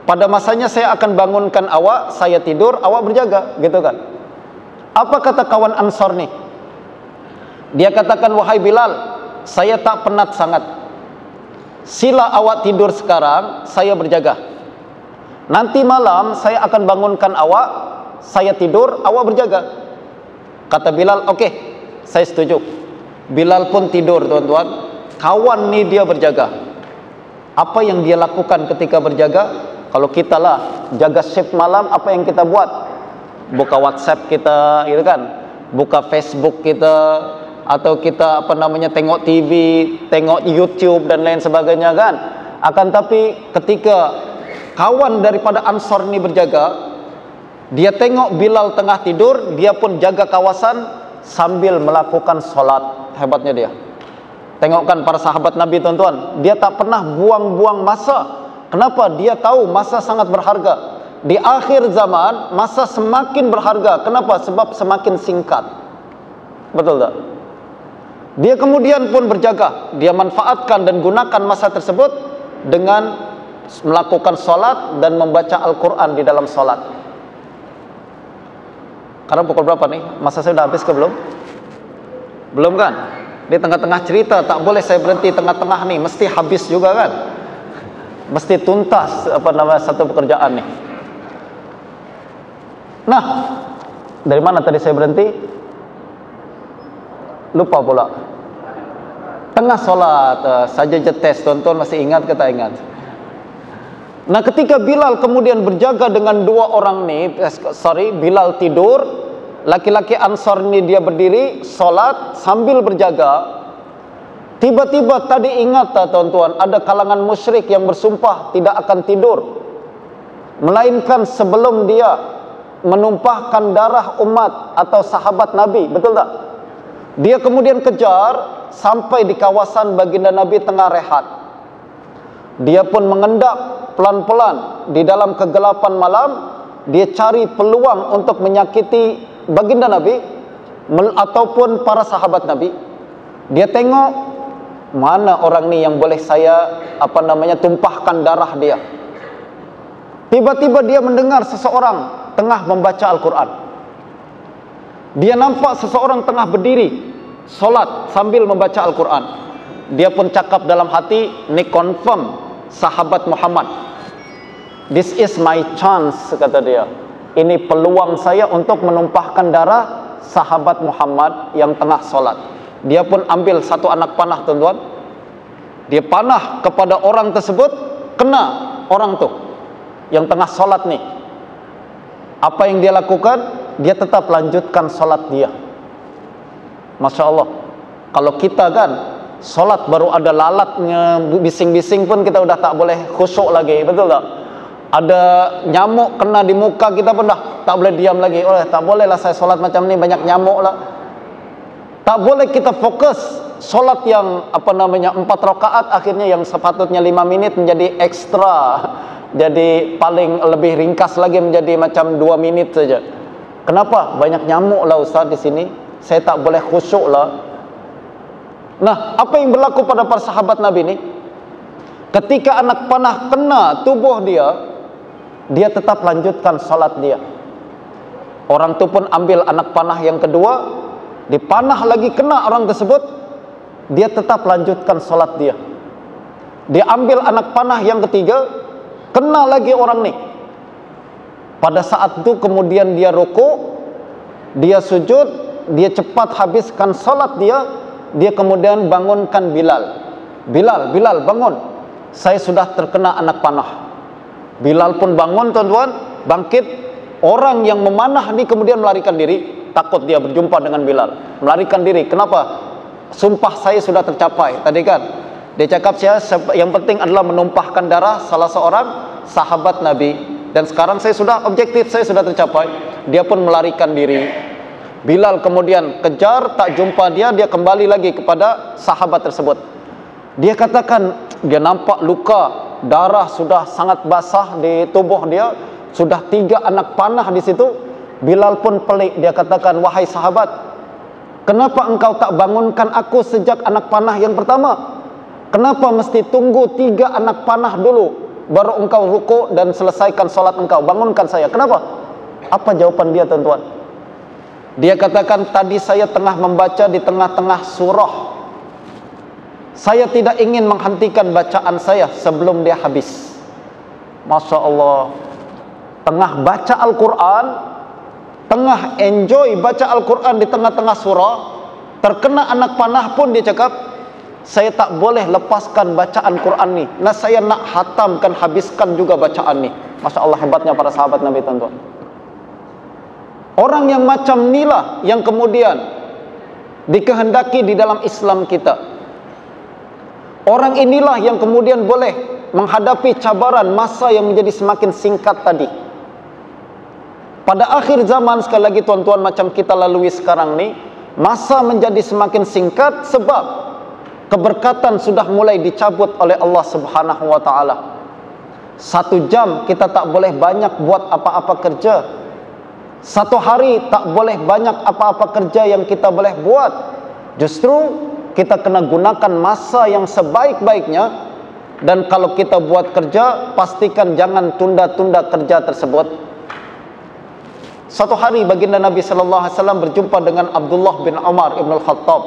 pada masanya saya akan bangunkan awak, saya tidur, awak berjaga, gitu kan? Apa kata kawan Ansar ni? Dia katakan, wahai Bilal, saya tak penat sangat. Sila awak tidur sekarang, saya berjaga. Nanti malam saya akan bangunkan awak, saya tidur, awak berjaga. Kata Bilal, oke, saya setuju. Bilal pun tidur tuan-tuan. Kawan ni dia berjaga. Apa yang dia lakukan ketika berjaga? Kalau kita lah jaga shift malam, apa yang kita buat? Buka WhatsApp kita, gitu kan? Buka Facebook kita, atau kita tengok TV, tengok YouTube dan lain sebagainya kan? Akan tapi ketika kawan daripada Ansar ini berjaga, dia tengok Bilal tengah tidur, dia pun jaga kawasan sambil melakukan solat. Hebatnya dia. Tengokkan para sahabat Nabi tuan-tuan, dia tak pernah buang-buang masa. Kenapa? Dia tahu masa sangat berharga. Di akhir zaman, masa semakin berharga. Kenapa? Sebab semakin singkat. Betul tak? Dia kemudian pun berjaga. Dia manfaatkan dan gunakan masa tersebut dengan melakukan solat dan membaca Al-Quran di dalam solat. Sekarang pukul berapa nih? Masa saya sudah habis ke belum? Belum kan? Di tengah-tengah cerita, tak boleh saya berhenti tengah-tengah nih, mesti habis juga kan? Mesti tuntas satu pekerjaan nih. Nah, dari mana tadi saya berhenti? Lupa pula. Tengah solat, saja tes, tuan-tuan masih ingat ke tak ingat? Nah, ketika Bilal kemudian berjaga dengan dua orang ni, Bilal tidur, laki-laki Ansar ni dia berdiri, solat sambil berjaga. Tiba-tiba tadi ingat tak tuan-tuan, ada kalangan musyrik yang bersumpah tidak akan tidur, melainkan sebelum dia menumpahkan darah umat atau sahabat Nabi, betul tak? Dia kemudian kejar sampai di kawasan baginda Nabi tengah rehat. dia pun mengendap pelan-pelan di dalam kegelapan malam. Dia cari peluang untuk menyakiti baginda Nabi ataupun para sahabat Nabi. Dia tengok mana orang ni yang boleh saya tumpahkan darah dia. Tiba-tiba dia mendengar seseorang tengah membaca Al-Quran. Dia nampak seseorang tengah berdiri solat sambil membaca Al-Quran. Dia pun cakap dalam hati, ni confirm sahabat Muhammad. This is my chance, kata dia. Ini peluang saya untuk menumpahkan darah sahabat Muhammad yang tengah solat. Dia pun ambil satu anak panah, tuan-tuan. Dia panah kepada orang tersebut, kena orang tu yang tengah solat ni. Apa yang dia lakukan? Dia tetap lanjutkan solat dia. Masya Allah. Kalau kita kan solat baru ada lalatnya, bising-bising pun kita udah tak boleh khusyuk lagi, betul tak? Ada nyamuk kena di muka kita pun dah tak boleh diam lagi. Oh, tak boleh lah saya solat macam ni, banyak nyamuk lah. Tak boleh kita fokus solat yang 4 rakaat, akhirnya yang sepatutnya 5 menit menjadi ekstra, jadi paling lebih ringkas lagi menjadi macam 2 minit saja. Kenapa? Banyak nyamuk lah Ustaz di sini, saya tak boleh khusyuk lah. Nah, apa yang berlaku pada para sahabat Nabi ni? Ketika anak panah kena tubuh dia, dia tetap lanjutkan salat dia. Orang tu pun ambil anak panah yang kedua, dipanah lagi kena orang tersebut, dia tetap lanjutkan salat dia. Dia ambil anak panah yang ketiga, kena lagi orang ni. Pada saat itu kemudian dia rukuk, dia sujud, dia cepat habiskan salat dia. Dia kemudian bangunkan Bilal. Bilal bangun, saya sudah terkena anak panah. Bilal pun bangun, tuan-tuan, bangkit. Orang yang memanah ni kemudian melarikan diri, takut dia berjumpa dengan Bilal, melarikan diri. Kenapa? Sumpah saya sudah tercapai. Tadi kan dia cakap yang penting adalah menumpahkan darah salah seorang sahabat Nabi, dan sekarang saya sudah objektif, saya sudah tercapai. Dia pun melarikan diri. Bilal kemudian kejar, tak jumpa dia, dia kembali lagi kepada sahabat tersebut. Dia katakan dia nampak luka, darah sudah sangat basah di tubuh dia, sudah 3 anak panah di situ. Bilal pun pelik, dia katakan, wahai sahabat, kenapa engkau tak bangunkan aku sejak anak panah yang pertama? Kenapa mesti tunggu 3 anak panah dulu baru engkau rukuk dan selesaikan solat engkau? Bangunkan saya. Kenapa? Apa jawaban dia, tuan-tuan? Dia katakan, tadi saya tengah membaca di tengah-tengah surah, saya tidak ingin menghentikan bacaan saya sebelum dia habis. Masya Allah. Tengah baca Al-Quran, tengah enjoy baca Al-Quran di tengah-tengah surah, terkena anak panah pun dia cakap, saya tak boleh lepaskan bacaan Quran ni. Nah, saya nak hatamkan, habiskan juga bacaan ni. Masya Allah, hebatnya para sahabat Nabi, tuan-tuan. Orang yang macam inilah yang kemudian dikehendaki di dalam Islam kita. Orang inilah yang kemudian boleh menghadapi cabaran masa yang menjadi semakin singkat tadi. Pada akhir zaman, sekali lagi tuan-tuan, macam kita lalui sekarang ni, masa menjadi semakin singkat sebab keberkatan sudah mulai dicabut oleh Allah Subhanahu wa ta'ala. 1 jam kita tak boleh banyak buat apa-apa kerja. 1 hari tak boleh banyak apa-apa kerja yang kita boleh buat. Justru kita kena gunakan masa yang sebaik-baiknya. Dan kalau kita buat kerja, pastikan jangan tunda-tunda kerja tersebut. 1 hari baginda Nabi sallallahu alaihi wasallam berjumpa dengan Abdullah bin Umar ibn al-Khattab.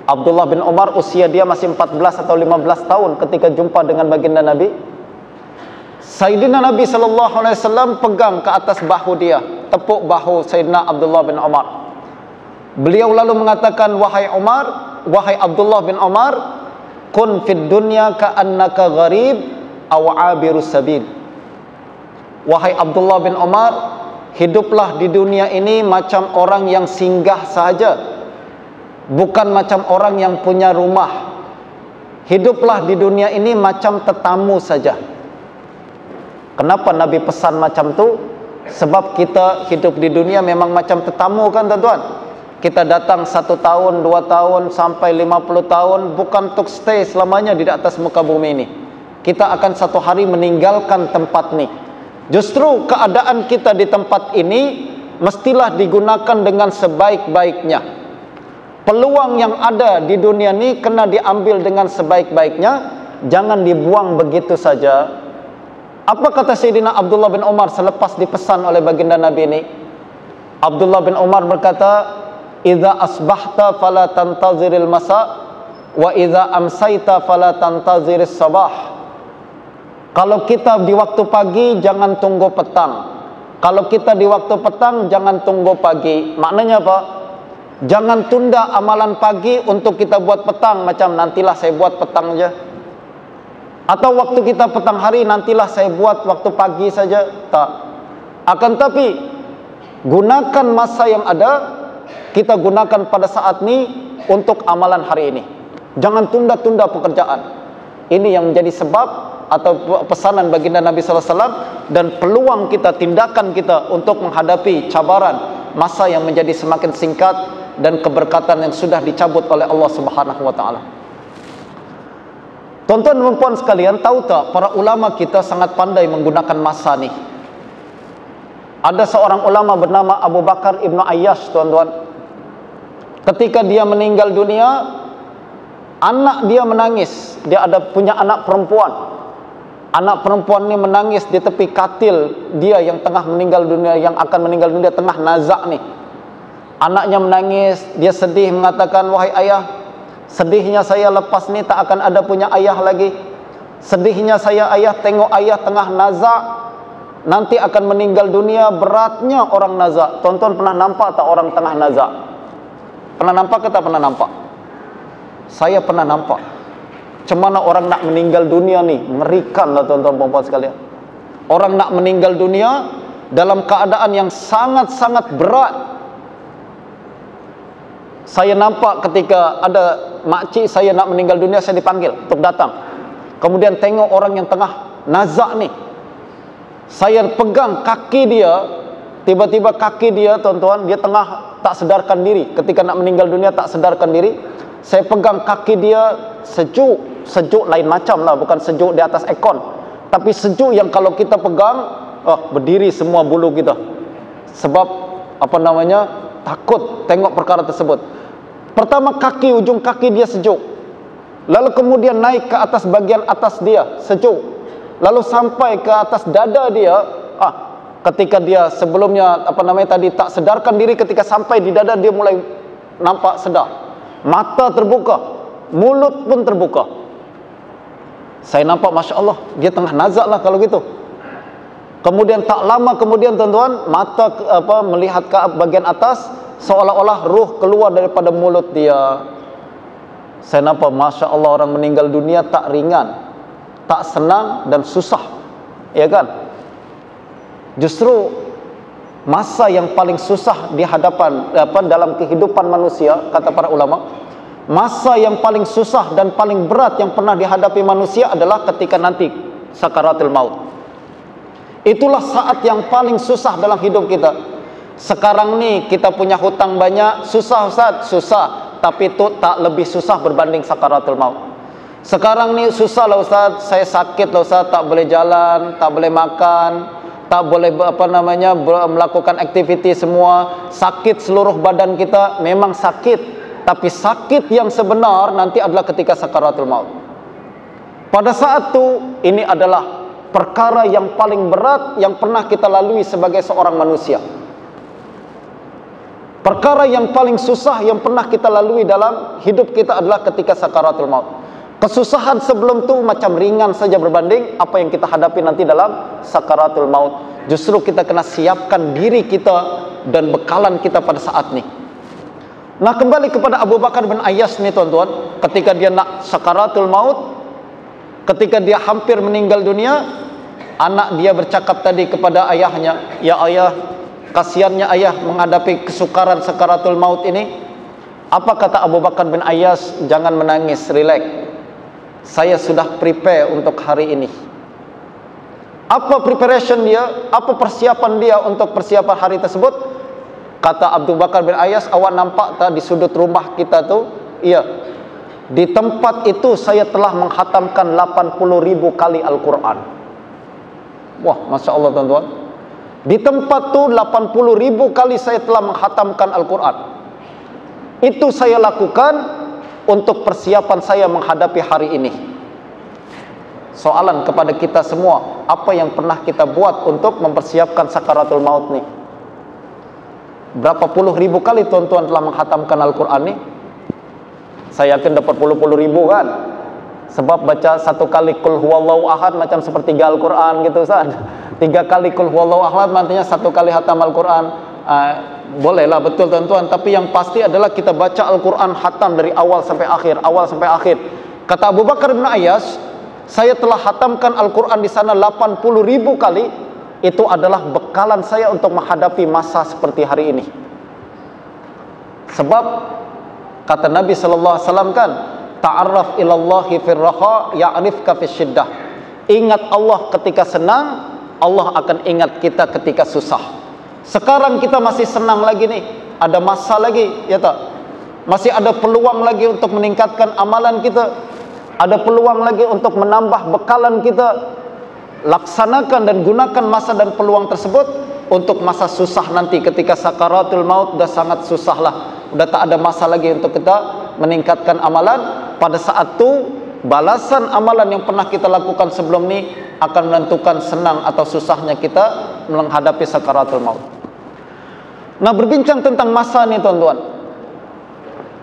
Abdullah bin Umar usia dia masih 14 atau 15 tahun ketika jumpa dengan baginda Nabi. Sayyidina Nabi sallallahu alaihi wasallam pegang ke atas bahu dia, tepuk bahu Sayyidina Abdullah bin Umar. Beliau lalu mengatakan, wahai Umar, wahai Abdullah bin Umar, kun fid dunya ka'annaka gharib aw 'abirus sabil. Wahai Abdullah bin Umar, hiduplah di dunia ini macam orang yang singgah saja, bukan macam orang yang punya rumah. Hiduplah di dunia ini macam tetamu saja. Kenapa Nabi pesan macam tu? Sebab kita hidup di dunia memang macam tetamu kan, tuan-tuan. Kita datang 1 tahun, 2 tahun, sampai 50 tahun, bukan untuk stay selamanya di atas muka bumi ini. kita akan satu hari meninggalkan tempat ini. Justru keadaan kita di tempat ini mestilah digunakan dengan sebaik-baiknya. Peluang yang ada di dunia ini kena diambil dengan sebaik-baiknya, jangan dibuang begitu saja. Apa kata Sayyidina Abdullah bin Umar selepas dipesan oleh baginda Nabi ini? Abdullah bin Umar berkata, "Idza asbahta fala tantaziril masa, wa idza amsayta fala tantaziris sabah." Kalau kita di waktu pagi, jangan tunggu petang. Kalau kita di waktu petang, jangan tunggu pagi. Maknanya apa? Jangan tunda amalan pagi untuk kita buat petang, macam nantilah saya buat petang aja. Atau waktu kita petang hari, nantilah saya buat waktu pagi saja. Tak. Akan tapi gunakan masa yang ada, kita gunakan pada saat ini untuk amalan hari ini. Jangan tunda-tunda pekerjaan. Ini yang menjadi sebab atau pesanan baginda Nabi sallallahu alaihi wasallam, dan peluang kita, tindakan kita untuk menghadapi cabaran masa yang menjadi semakin singkat dan keberkatan yang sudah dicabut oleh Allah Subhanahu wa taala. Tuan-tuan dan puan sekalian, tahu tak para ulama kita sangat pandai menggunakan masa ni. Ada seorang ulama bernama Abu Bakar Ibnu Ayyash, tuan-tuan. Ketika dia meninggal dunia, anak dia menangis. Dia ada punya anak perempuan. Anak perempuan ini menangis di tepi katil dia yang tengah meninggal dunia, yang akan meninggal dunia, tengah nazak ni. Anaknya menangis, dia sedih mengatakan, "Wahai ayah, sedihnya saya lepas ni tak akan ada punya ayah lagi. Sedihnya saya ayah, tengok ayah tengah nazak, nanti akan meninggal dunia, beratnya orang nazak." Tuan-tuan pernah nampak tak orang tengah nazak? Pernah nampak ke tak pernah nampak? Saya pernah nampak. Macam mana orang nak meninggal dunia ni? Mengerikan lah tuan-tuan dan puan sekalian. Orang nak meninggal dunia dalam keadaan yang sangat-sangat berat. Saya nampak ketika ada makcik saya nak meninggal dunia, saya dipanggil untuk datang. Kemudian tengok orang yang tengah nazak ni. Saya pegang kaki dia, tiba-tiba kaki dia, tuan-tuan, dia tengah tak sedarkan diri. Ketika nak meninggal dunia tak sedarkan diri. Saya pegang kaki dia, sejuk lain macam lah, bukan sejuk di atas aircon, tapi sejuk yang kalau kita pegang, berdiri semua bulu kita. Sebab takut tengok perkara tersebut. Pertama ujung kaki dia sejuk, lalu kemudian naik ke atas bagian atas dia sejuk, lalu sampai ke atas dada dia. Ketika dia sebelumnya tadi tak sedarkan diri, ketika sampai di dada dia mulai nampak sedar. Mata terbuka, mulut pun terbuka. Saya nampak, Masya Allah, dia tengah nazak lah kalau gitu. Kemudian tak lama kemudian, tuan-tuan, mata melihat ke bagian atas, seolah-olah ruh keluar daripada mulut dia. Saya nampak, Masya Allah, orang meninggal dunia tak ringan, tak senang dan susah, ya kan? Justru masa yang paling susah di hadapan dalam kehidupan manusia, kata para ulama, masa yang paling susah dan paling berat yang pernah dihadapi manusia adalah ketika nanti sakaratul maut. Itulah saat yang paling susah dalam hidup kita. Sekarang ni kita punya hutang banyak, susah Ustaz, susah, tapi itu tak lebih susah berbanding sakaratul maut. Sekarang ni susah lah Ustaz, saya sakit lah Ustaz, tak boleh jalan, tak boleh makan, tak boleh melakukan aktiviti semua, sakit seluruh badan kita. Memang sakit, tapi sakit yang sebenar nanti adalah ketika sakaratul maut. Pada saat itu, ini adalah perkara yang paling berat yang pernah kita lalui sebagai seorang manusia. Perkara yang paling susah yang pernah kita lalui dalam hidup kita adalah ketika sakaratul maut. Kesusahan sebelum itu macam ringan saja berbanding apa yang kita hadapi nanti dalam sakaratul maut. Justru kita kena siapkan diri kita dan bekalan kita pada saat ini. Nah, kembali kepada Abu Bakar bin Ayyash ni, tuan-tuan, ketika dia nak sakaratul maut, ketika dia hampir meninggal dunia, anak dia bercakap tadi kepada ayahnya, "Ya ayah, kasihannya ayah menghadapi kesukaran sakaratul maut ini." Apa kata Abu Bakar bin Ayyash? "Jangan menangis, relax. Saya sudah prepare untuk hari ini." Apa preparation dia? Apa persiapan dia untuk persiapan hari tersebut? Kata Abu Bakar bin Ayyash, "Awak nampak tak di sudut rumah kita tu? Iya. di tempat itu saya telah menghatamkan 80.000 kali Al-Quran. Wah, Masya Allah tuan-tuan. Di tempat itu 80.000 kali saya telah menghatamkan Al-Quran. Itu saya lakukan untuk persiapan saya menghadapi hari ini. Soalan kepada kita semua, apa yang pernah kita buat untuk mempersiapkan sakaratul maut nih? Berapa puluh ribu kali tuan-tuan telah menghatamkan Al-Quran nih? Saya yakin dapat puluh-puluh ribu kan? Sebab baca satu kali Qul huwallahu ahad macam sepertiga Al-Quran gitu Ustaz. 3 kali Qul huwallahu ahad artinya 1 kali hatam Al-Quran. Bolehlah, betul tuan-tuan. Tapi yang pasti adalah kita baca Al-Quran hatam dari awal sampai akhir, awal sampai akhir. Kata Abu Bakar bin Ayyash, saya telah hatamkan Al-Quran di sana 80.000 kali. Itu adalah bekalan saya untuk menghadapi masa seperti hari ini. Sebab kata Nabi sallallahu alaihi wasallam kan, ta'arraf ilallahi fir raha ya'rifka fis syiddah. Ingat Allah ketika senang, Allah akan ingat kita ketika susah. Sekarang kita masih senang lagi nih, ada masa lagi, ya tak? Masih ada peluang lagi untuk meningkatkan amalan kita. Ada peluang lagi untuk menambah bekalan kita. Laksanakan dan gunakan masa dan peluang tersebut untuk masa susah nanti. Ketika sakaratul maut sudah sangat susah lah, sudah tak ada masa lagi untuk kita meningkatkan amalan. Pada saat itu balasan amalan yang pernah kita lakukan sebelum ini akan menentukan senang atau susahnya kita menghadapi sakaratul maut. Nah, berbincang tentang masa nih tuan-tuan,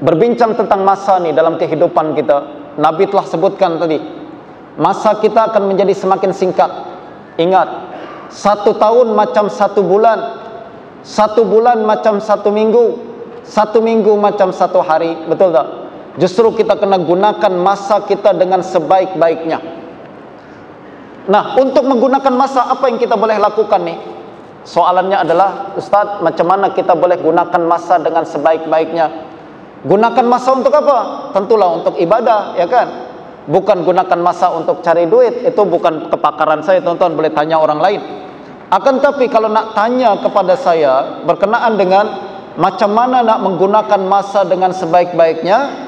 berbincang tentang masa nih dalam kehidupan kita, Nabi telah sebutkan tadi, masa kita akan menjadi semakin singkat. Ingat, 1 tahun macam 1 bulan, 1 bulan macam 1 minggu, 1 minggu macam 1 hari. Betul tak? Justru kita kena gunakan masa kita dengan sebaik-baiknya. Nah, untuk menggunakan masa, apa yang kita boleh lakukan nih? Soalannya adalah, Ustaz, macam mana kita boleh gunakan masa dengan sebaik-baiknya? Gunakan masa untuk apa? Tentulah untuk ibadah, ya kan? Bukan gunakan masa untuk cari duit. Itu bukan kepakaran saya, tuan-tuan, boleh tanya orang lain. Akan tapi kalau nak tanya kepada saya berkenaan dengan macam mana nak menggunakan masa dengan sebaik-baiknya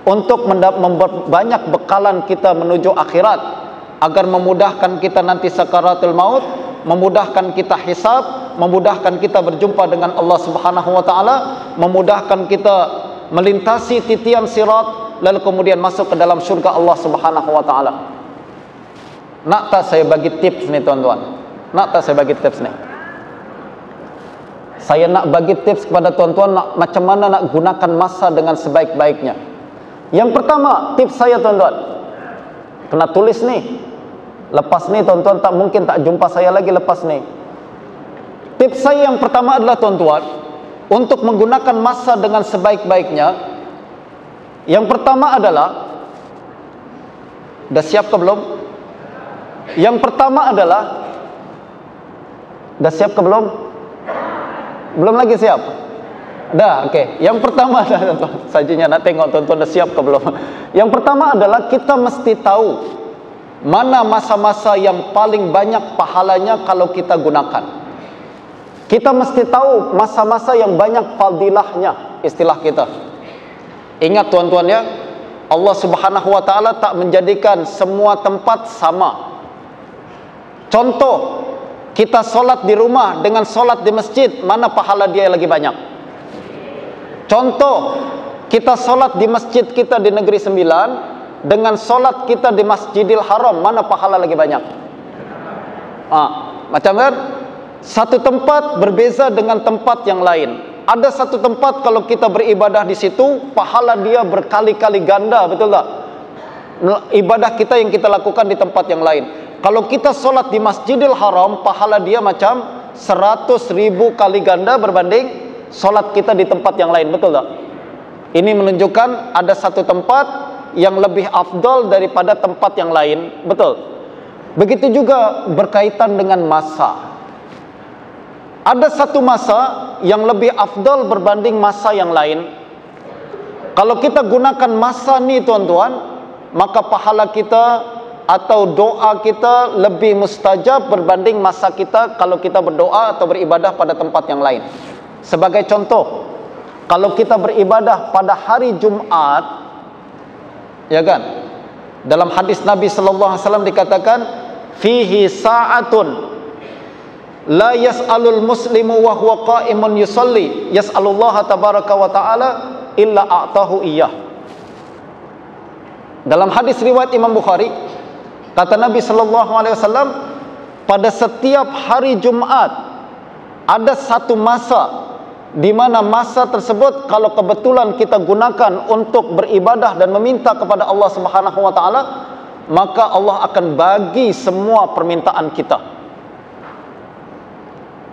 untuk memperbanyak bekalan kita menuju akhirat, agar memudahkan kita nanti sakaratul maut, memudahkan kita hisab, memudahkan kita berjumpa dengan Allah Subhanahu wa taala, memudahkan kita melintasi titian sirat, lalu kemudian masuk ke dalam syurga Allah Subhanahu wa taala. Nak tak saya bagi tips nih tuan-tuan? Nak tak saya bagi tips nih? Saya nak bagi tips kepada tuan-tuan macam mana nak gunakan masa dengan sebaik-baiknya. Yang pertama, tips saya tuan-tuan, kena tulis nih. Lepas nih tuan-tuan tak mungkin tak jumpa saya lagi lepas nih. Tips saya yang pertama adalah tuan-tuan, untuk menggunakan masa dengan sebaik-baiknya, yang pertama adalah, dah siap ke belum? Yang pertama adalah, dah siap ke belum? Belum lagi siap? Dah, oke. Yang pertama adalah, tuan-tuan, sajinya nak tengok tuan-tuan dah siap ke belum? Yang pertama adalah kita mesti tahu mana masa-masa yang paling banyak pahalanya kalau kita gunakan. Kita mesti tahu masa-masa yang banyak fadilahnya, istilah kita. Ingat tuan-tuan ya, Allah Subhanahu wa taala tak menjadikan semua tempat sama. Contoh, kita solat di rumah dengan solat di masjid, mana pahala dia lagi banyak? Contoh, kita solat di masjid kita di Negeri Sembilan dengan solat kita di Masjidil Haram, mana pahala lagi banyak? Macam kan? Satu tempat berbeza dengan tempat yang lain. Ada satu tempat kalau kita beribadah di situ, pahala dia berkali-kali ganda, betul tak? Ibadah kita yang kita lakukan di tempat yang lain. Kalau kita solat di Masjidil Haram, pahala dia macam 100.000 kali ganda berbanding solat kita di tempat yang lain, betul tak? Ini menunjukkan ada satu tempat yang lebih afdal daripada tempat yang lain, betul? Begitu juga berkaitan dengan masa. Ada satu masa yang lebih afdal berbanding masa yang lain. Kalau kita gunakan masa ni tuan-tuan, maka pahala kita atau doa kita lebih mustajab berbanding masa kita kalau kita berdoa atau beribadah pada tempat yang lain. Sebagai contoh, kalau kita beribadah pada hari Jumat, ya kan? Dalam hadis Nabi sallallahu alaihi wasallam dikatakan, fihi sa'atun la yas'alul muslimu wa huwa qa'imun yusalli yas'alullaha tabaraka wa ta'ala illa a'tahu iyyah. Dalam hadis riwayat Imam Bukhari, kata Nabi sallallahu alaihi wasallam, pada setiap hari Jumat ada satu masa di mana masa tersebut kalau kebetulan kita gunakan untuk beribadah dan meminta kepada Allah Subhanahu wa taala, maka Allah akan bagi semua permintaan kita.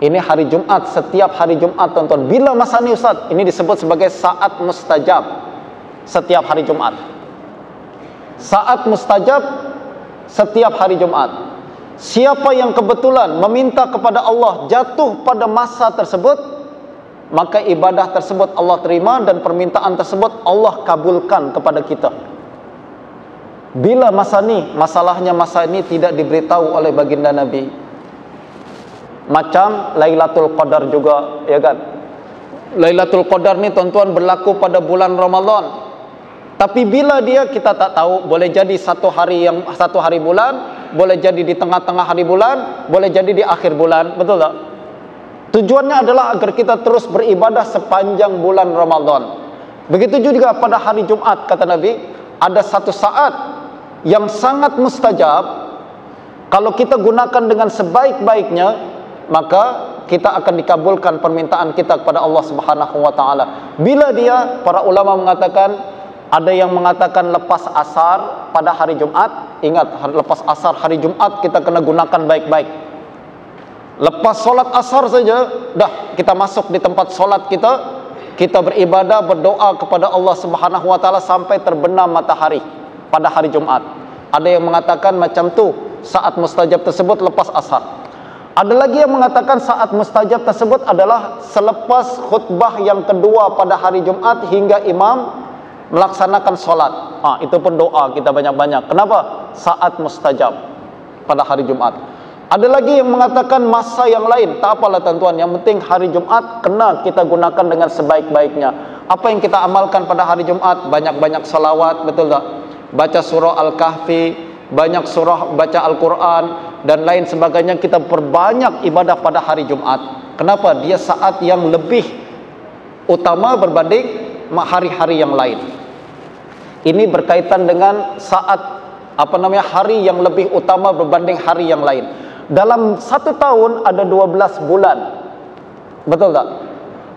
Ini hari Jumat, setiap hari Jumat tonton. Bila masa ini Ustaz? Ini disebut sebagai saat mustajab. Setiap hari Jumat. Saat mustajab setiap hari Jumat. Siapa yang kebetulan meminta kepada Allah jatuh pada masa tersebut, maka ibadah tersebut Allah terima dan permintaan tersebut Allah kabulkan kepada kita. Bila masa ini, masalahnya masa ini tidak diberitahu oleh baginda Nabi. Macam Lailatul Qadar juga, ya kan? Lailatul Qadar ni tuan-tuan berlaku pada bulan Ramadan. Tapi bila dia kita tak tahu, boleh jadi satu hari bulan, boleh jadi di tengah-tengah hari bulan, boleh jadi di akhir bulan, betul tak? Tujuannya adalah agar kita terus beribadah sepanjang bulan Ramadan. Begitu juga pada hari Jumat, kata Nabi, ada satu saat yang sangat mustajab. Kalau kita gunakan dengan sebaik-baiknya, maka kita akan dikabulkan permintaan kita kepada Allah Subhanahu wa taala. Bila dia, para ulama mengatakan, ada yang mengatakan lepas asar pada hari Jumat. Ingat, lepas asar hari Jumat kita kena gunakan baik-baik. Lepas solat asar saja, dah kita masuk di tempat solat kita, kita beribadah, berdoa kepada Allah Subhanahu wa taala sampai terbenam matahari pada hari Jumat. Ada yang mengatakan macam tu, saat mustajab tersebut lepas asar. Ada lagi yang mengatakan saat mustajab tersebut adalah selepas khutbah yang kedua pada hari Jumat hingga imam melaksanakan solat. Itu pun doa kita banyak-banyak. Kenapa? Saat mustajab pada hari Jumat. Ada lagi yang mengatakan masa yang lain. Tak apalah tuan-tuan, yang penting hari Jumat kena kita gunakan dengan sebaik-baiknya. Apa yang kita amalkan pada hari Jumat? Banyak-banyak salawat, betul tak? Baca surah Al-Kahfi, banyak surah, baca Al-Quran dan lain sebagainya. Kita perbanyak ibadah pada hari Jumat. Kenapa? Dia saat yang lebih utama berbanding hari-hari yang lain. Ini berkaitan dengan saat hari yang lebih utama berbanding hari yang lain. Dalam satu tahun ada 12 bulan, betul tak?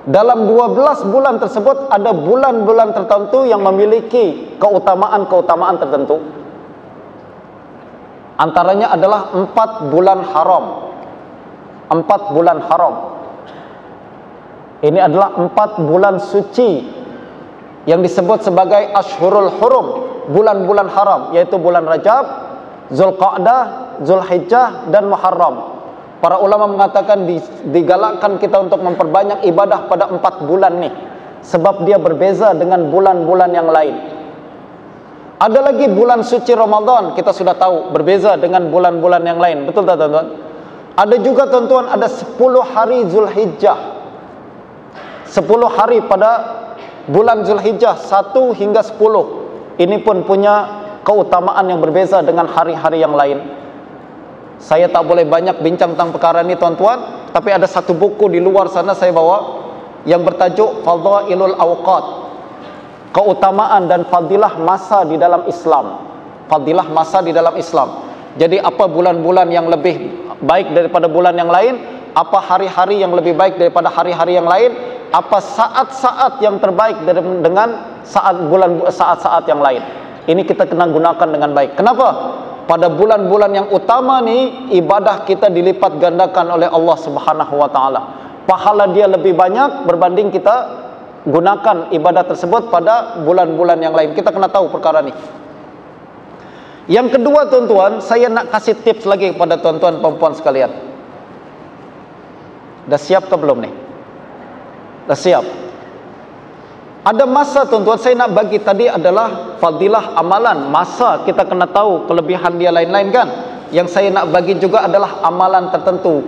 Dalam 12 bulan tersebut ada bulan-bulan tertentu yang memiliki keutamaan-keutamaan tertentu. Antaranya adalah 4 bulan haram. 4 bulan haram. Ini adalah 4 bulan suci yang disebut sebagai Ashhurul Hurum, bulan-bulan haram, yaitu bulan Rajab, Zulqa'dah, Zulhijjah dan Muharram. Para ulama mengatakan digalakkan kita untuk memperbanyak ibadah pada 4 bulan nih, sebab dia berbeza dengan bulan-bulan yang lain. Ada lagi bulan suci Ramadan, kita sudah tahu berbeza dengan bulan-bulan yang lain, betul tak tuan-tuan? Ada juga tuan-tuan, ada 10 hari Zulhijjah. 10 hari pada bulan Zulhijjah 1 hingga 10. Ini pun punya keutamaan yang berbeza dengan hari-hari yang lain. Saya tak boleh banyak bincang tentang perkara ini tuan-tuan, tapi ada satu buku di luar sana saya bawa yang bertajuk Fadhailul Awqat, keutamaan dan fadilah masa di dalam Islam. Fadilah masa di dalam Islam. Jadi apa bulan-bulan yang lebih baik daripada bulan yang lain, apa hari-hari yang lebih baik daripada hari-hari yang lain, apa saat-saat yang terbaik dengan saat-saat yang lain. Ini kita kena gunakan dengan baik. Kenapa? Pada bulan-bulan yang utama ni, ibadah kita dilipat gandakan oleh Allah Subhanahu wa taala. Pahala dia lebih banyak berbanding kita gunakan ibadah tersebut pada bulan-bulan yang lain. Kita kena tahu perkara ni. Yang kedua tuan-tuan, saya nak kasih tips lagi kepada tuan-tuan perempuan sekalian. Dah siap ke belum nih? Dah siap? Ada masa tuan-tuan, saya nak bagi tadi adalah fadilah amalan. Masa kita kena tahu kelebihan dia lain-lain kan. Yang saya nak bagi juga adalah amalan tertentu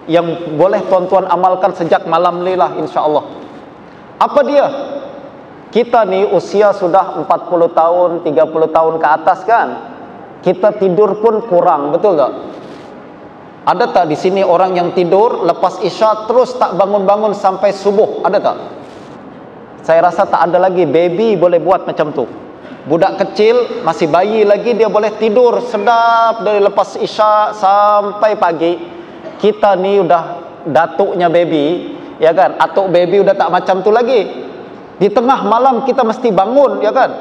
yang boleh tuan-tuan amalkan sejak malam ni lah, insya-Allah. Apa dia? Kita nih usia sudah 40 tahun, 30 tahun ke atas kan. Kita tidur pun kurang, betul tak? Ada tak di sini orang yang tidur lepas isya terus tak bangun-bangun sampai subuh? Ada tak? Saya rasa tak ada lagi. Baby boleh buat macam tu. Budak kecil, masih bayi lagi, dia boleh tidur sedap dari lepas isya sampai pagi. Kita ni udah datuknya baby, ya kan? Atuk baby udah tak macam tu lagi. Di tengah malam kita mesti bangun, ya kan?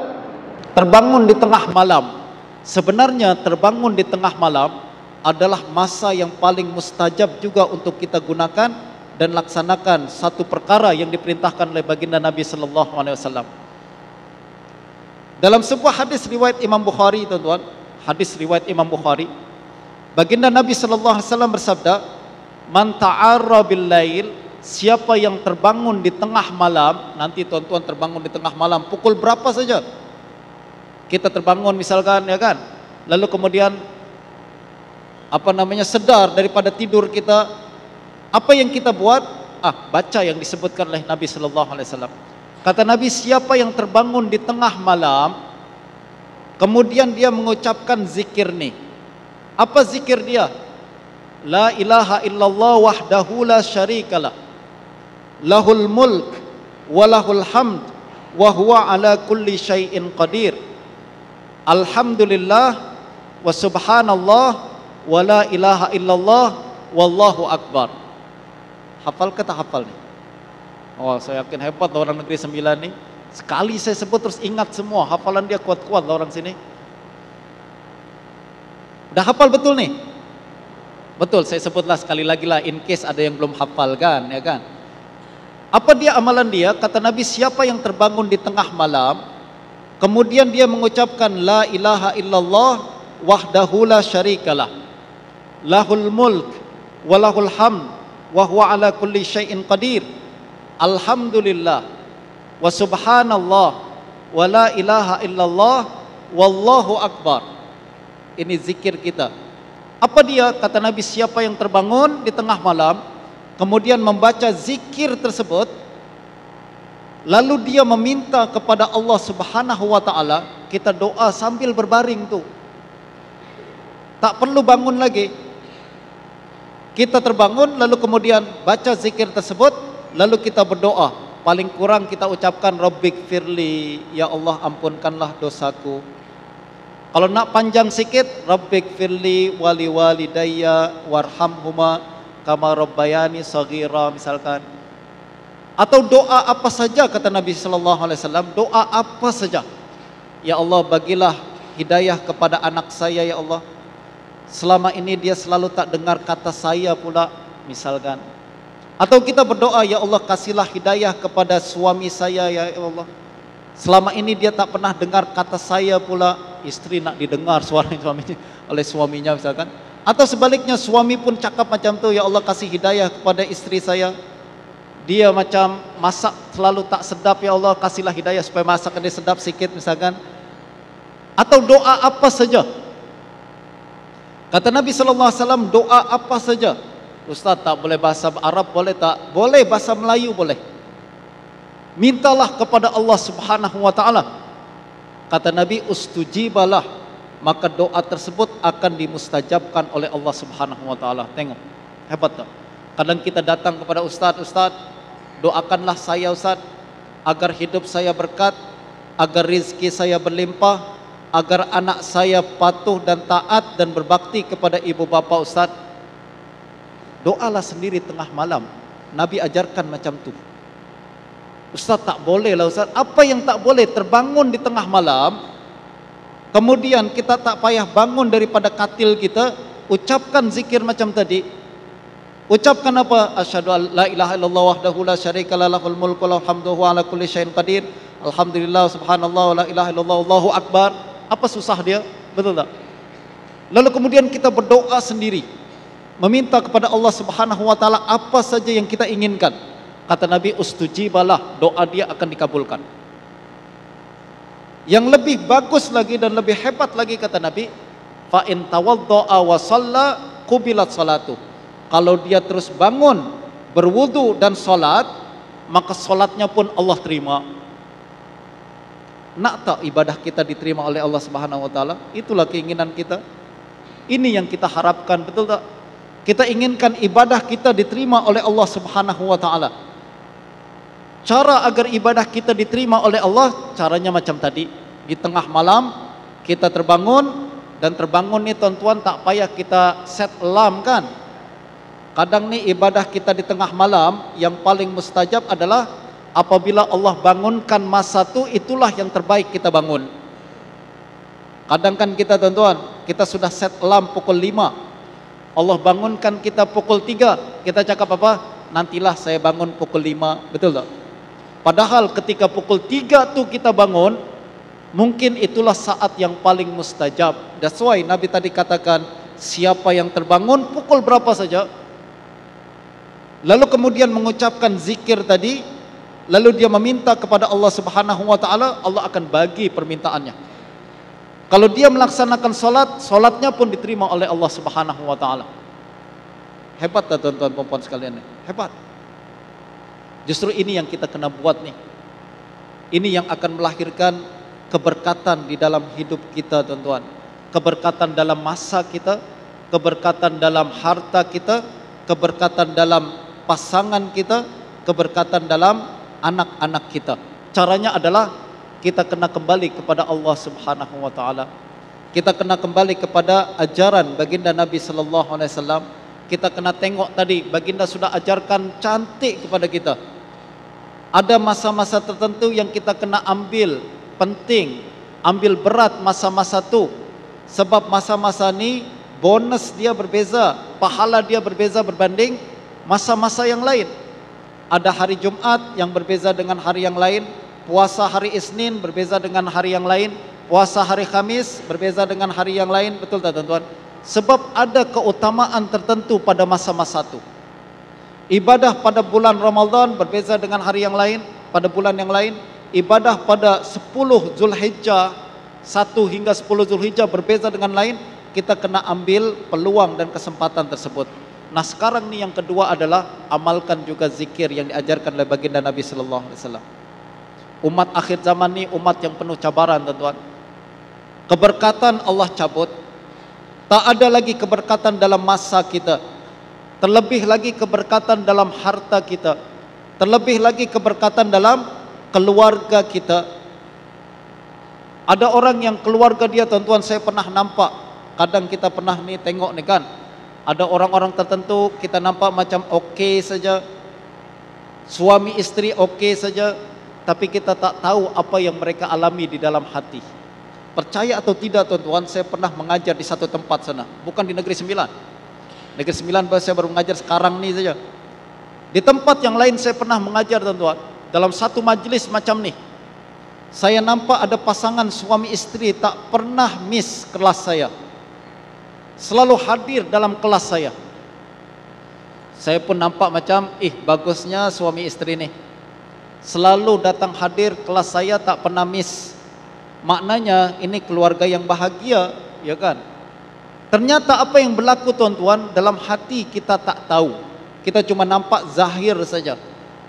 Terbangun di tengah malam. Sebenarnya terbangun di tengah malam adalah masa yang paling mustajab juga untuk kita gunakan dan laksanakan satu perkara yang diperintahkan oleh baginda Nabi sallallahu alaihi wasallam. Dalam sebuah hadis riwayat Imam Bukhari, tuan-tuan, hadis riwayat Imam Bukhari, baginda Nabi sallallahu alaihi wasallam bersabda, "Man ta'arra bil lail," siapa yang terbangun di tengah malam. Nanti tuan-tuan terbangun di tengah malam pukul berapa saja. Kita terbangun misalkan, ya kan, lalu kemudian sedar daripada tidur kita. Apa yang kita buat? Baca yang disebutkan oleh Nabi sallallahu alaihi wasallam. Kata Nabi, siapa yang terbangun di tengah malam kemudian dia mengucapkan zikir nih. Apa zikir dia? La ilaha illallah wahdahu la syarikalah, lahul mulk wa lahul hamd wa huwa ala kulli syai'in qadir. Alhamdulillah wa subhanallah wa la ilaha illallah wallahu akbar. Hafal ke tak hafal nih? Oh, saya yakin hebat lah orang Negeri Sembilan nih. Sekali saya sebut terus ingat semua. Hafalan dia kuat-kuat lah orang sini. Udah hafal betul nih? Betul, saya sebutlah sekali lagi lah in case ada yang belum hafal kan, ya kan? Apa dia amalan dia? Kata Nabi, siapa yang terbangun di tengah malam kemudian dia mengucapkan la ilaha illallah wahdahu la syarikalah, lahul mulk wa lahul hamd wa huwa ala kulli syai'in qadir. Alhamdulillah wa subhanallah wa la ilaha illallah wallahu akbar. Ini zikir kita. Apa dia? Kata Nabi, siapa yang terbangun di tengah malam kemudian membaca zikir tersebut, lalu dia meminta kepada Allah Subhanahu wa taala, kita doa sambil berbaring tuh. Tak perlu bangun lagi. Kita terbangun lalu kemudian baca zikir tersebut, lalu kita berdoa. Paling kurang kita ucapkan Rabbik firli, ya Allah ampunkanlah dosaku. Kalau nak panjang sikit, Rabbik firli wali walidayya warhamhuma kama rabbayani saghira misalkan. Atau doa apa saja kata Nabi sallallahu alaihi wasallam, doa apa saja. Ya Allah, bagilah hidayah kepada anak saya ya Allah. Selama ini dia selalu tak dengar kata saya pula misalkan. Atau kita berdoa, ya Allah kasihlah hidayah kepada suami saya ya Allah. Selama ini dia tak pernah dengar kata saya pula. Istri nak didengar suara suaminya oleh suaminya misalkan. Atau sebaliknya suami pun cakap macam tu, ya Allah kasih hidayah kepada istri saya. Dia macam masak selalu tak sedap, ya Allah kasihlah hidayah supaya masakan dia sedap sikit misalkan. Atau doa apa saja. Kata Nabi SAW, doa apa saja. Ustaz, tak boleh bahasa Arab boleh tak? Boleh, bahasa Melayu boleh. Mintalah kepada Allah Subhanahu wa taala. Kata Nabi, ustujibalah, maka doa tersebut akan dimustajabkan oleh Allah Subhanahu wa taala. Tengok, hebat tak? Kadang kita datang kepada ustaz, doakanlah saya ustaz agar hidup saya berkat, agar rizki saya berlimpah, agar anak saya patuh dan taat dan berbakti kepada ibu bapa ustaz. Doalah sendiri tengah malam. Nabi ajarkan macam tu. Ustaz, tak boleh lah Ustaz. Apa yang tak boleh? Terbangun di tengah malam, kemudian kita tak payah bangun daripada katil kita, ucapkan zikir macam tadi. Ucapkan apa? Asyhadu an la ilaha illallah wahdahu la syarikalah, lahul mulku wa lahul hamdu wa ala kulli syai'in qadir. Alhamdulillah subhanallah wa la ilaha illallah wallahu akbar. Apa susah dia? Betul tak? Lalu kemudian kita berdoa sendiri, meminta kepada Allah Subhanahu wa taala apa saja yang kita inginkan. Kata Nabi, ustujibalah, doa dia akan dikabulkan. Yang lebih bagus lagi dan lebih hebat lagi kata Nabi, fa in tawaddaa wa shalla qubilat salatu. Kalau dia terus bangun, berwudu dan salat, maka salatnya pun Allah terima. Nak tak ibadah kita diterima oleh Allah Subhanahu wa taala? Itulah keinginan kita. Ini yang kita harapkan, betul tak? Kita inginkan ibadah kita diterima oleh Allah Subhanahu wa taala. Cara agar ibadah kita diterima oleh Allah, caranya macam tadi. Di tengah malam kita terbangun, dan terbangun ni tuan-tuan tak payah kita set alarm kan. Kadang ni ibadah kita di tengah malam yang paling mustajab adalah apabila Allah bangunkan masa tu, itulah yang terbaik kita bangun. Kadang kan kita tuan-tuan, kita sudah set alarm pukul 5, Allah bangunkan kita pukul 3, kita cakap apa? Nantilah saya bangun pukul 5, betul tak? Padahal ketika pukul 3 tu kita bangun, mungkin itulah saat yang paling mustajab. That's why Nabi tadi katakan, siapa yang terbangun pukul berapa saja, lalu kemudian mengucapkan zikir tadi, lalu dia meminta kepada Allah Subhanahu wa taala, Allah akan bagi permintaannya. Kalau dia melaksanakan solat, solatnya pun diterima oleh Allah Subhanahu wa taala. Hebat tak tuan-tuan perempuan sekalian? Hebat. Justru ini yang kita kena buat nih. Ini yang akan melahirkan keberkatan di dalam hidup kita tuan-tuan. Keberkatan dalam masa kita, keberkatan dalam harta kita, keberkatan dalam pasangan kita, keberkatan dalam anak-anak kita. Caranya adalah kita kena kembali kepada Allah Subhanahu wa taala. Kita kena kembali kepada ajaran baginda Nabi sallallahu alaihi wasallam. Kita kena tengok tadi baginda sudah ajarkan cantik kepada kita. Ada masa-masa tertentu yang kita kena ambil penting, ambil berat masa-masa tu. Sebab masa-masa ni bonus dia berbeza, pahala dia berbeza berbanding masa-masa yang lain. Ada hari Jumat yang berbeza dengan hari yang lain, puasa hari Isnin berbeza dengan hari yang lain, puasa hari Khamis berbeza dengan hari yang lain, betul tak tuan-tuan? Sebab ada keutamaan tertentu pada masa-masa itu. Ibadah pada bulan Ramadan berbeza dengan hari yang lain, pada bulan yang lain. Ibadah pada 10 Zulhijjah, 1 hingga 10 Zulhijjah berbeza dengan lain. Kita kena ambil peluang dan kesempatan tersebut. Nah sekarang ni yang kedua adalah amalkan juga zikir yang diajarkan oleh baginda Nabi sallallahu alaihi wasallam. Umat akhir zaman ni umat yang penuh cabaran tuan-tuan. Keberkatan Allah cabut. Tak ada lagi keberkatan dalam masa kita. Terlebih lagi keberkatan dalam harta kita. Terlebih lagi keberkatan dalam keluarga kita. Ada orang yang keluarga dia tuan-tuan, saya pernah nampak. Kadang kita pernah ni tengok ni kan, ada orang-orang tertentu kita nampak macam okey saja, suami isteri okey saja, tapi kita tak tahu apa yang mereka alami di dalam hati. Percaya atau tidak tuan-tuan, saya pernah mengajar di satu tempat sana, bukan di Negeri Sembilan. Negeri Sembilan saya baru mengajar sekarang ni saja. Di tempat yang lain saya pernah mengajar tuan-tuan. Dalam satu majlis macam ni, saya nampak ada pasangan suami isteri tak pernah miss kelas saya. Selalu hadir dalam kelas saya. Saya pun nampak macam, bagusnya suami isteri ni. Selalu datang hadir kelas saya, tak pernah miss. Maknanya ini keluarga yang bahagia, ya kan? Ternyata apa yang berlaku tuan-tuan, dalam hati kita tak tahu. Kita cuma nampak zahir saja.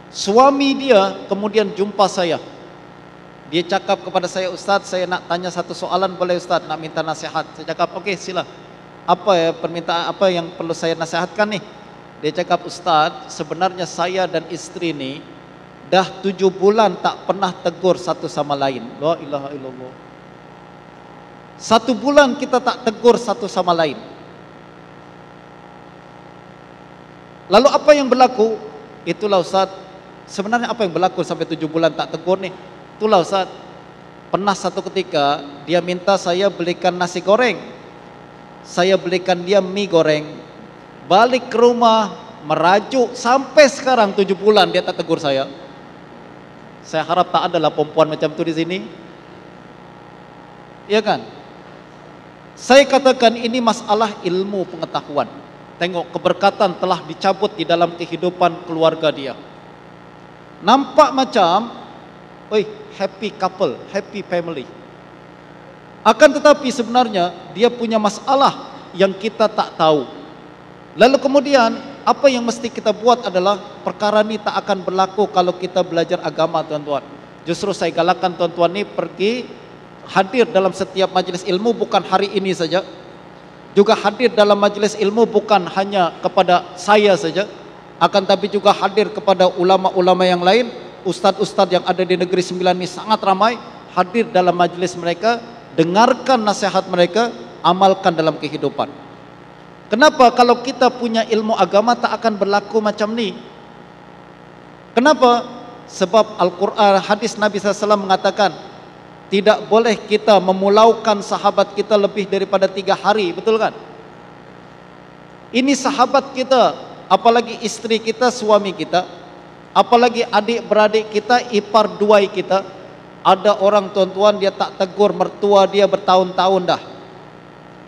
Suami dia kemudian jumpa saya. Dia cakap kepada saya, Ustaz, saya nak tanya satu soalan, boleh Ustaz? Nak minta nasihat. Saya cakap, okey sila. Apa ya permintaan, apa yang perlu saya nasihatkan nih? Dia cakap, Ustaz, sebenarnya saya dan isteri ni dah 7 bulan tak pernah tegur satu sama lain. La ilaha illallah. 1 bulan kita tak tegur satu sama lain. Lalu apa yang berlaku? Itulah Ustaz. Sebenarnya apa yang berlaku sampai 7 bulan tak tegur nih? Itulah Ustaz. Pernah satu ketika dia minta saya belikan nasi goreng, saya belikan dia mie goreng. Balik ke rumah merajuk, sampai sekarang 7 bulan dia tak tegur saya. Saya harap tak adalah perempuan macam tu di sini. Ya kan? Saya katakan ini masalah ilmu pengetahuan. Tengok, keberkatan telah dicabut di dalam kehidupan keluarga dia. Nampak macam, happy couple, happy family. Akan tetapi sebenarnya dia punya masalah yang kita tak tahu. Lalu kemudian apa yang mesti kita buat adalah, perkara ini tak akan berlaku kalau kita belajar agama tuan-tuan. Justru saya galakkan tuan-tuan ini pergi hadir dalam setiap majelis ilmu, bukan hari ini saja. Juga hadir dalam majelis ilmu bukan hanya kepada saya saja, akan tapi juga hadir kepada ulama-ulama yang lain. Ustadz-ustadz yang ada di Negeri Sembilan ini sangat ramai. Hadir dalam majelis mereka, dengarkan nasihat mereka, amalkan dalam kehidupan. Kenapa kalau kita punya ilmu agama tak akan berlaku macam ni? Kenapa? Sebab Al-Quran, hadis Nabi SAW mengatakan, tidak boleh kita memulaukan sahabat kita lebih daripada 3 hari, betul kan? Ini sahabat kita, apalagi istri kita, suami kita, apalagi adik-beradik kita, ipar duai kita. Ada orang tuan-tuan dia tak tegur mertua dia bertahun-tahun dah,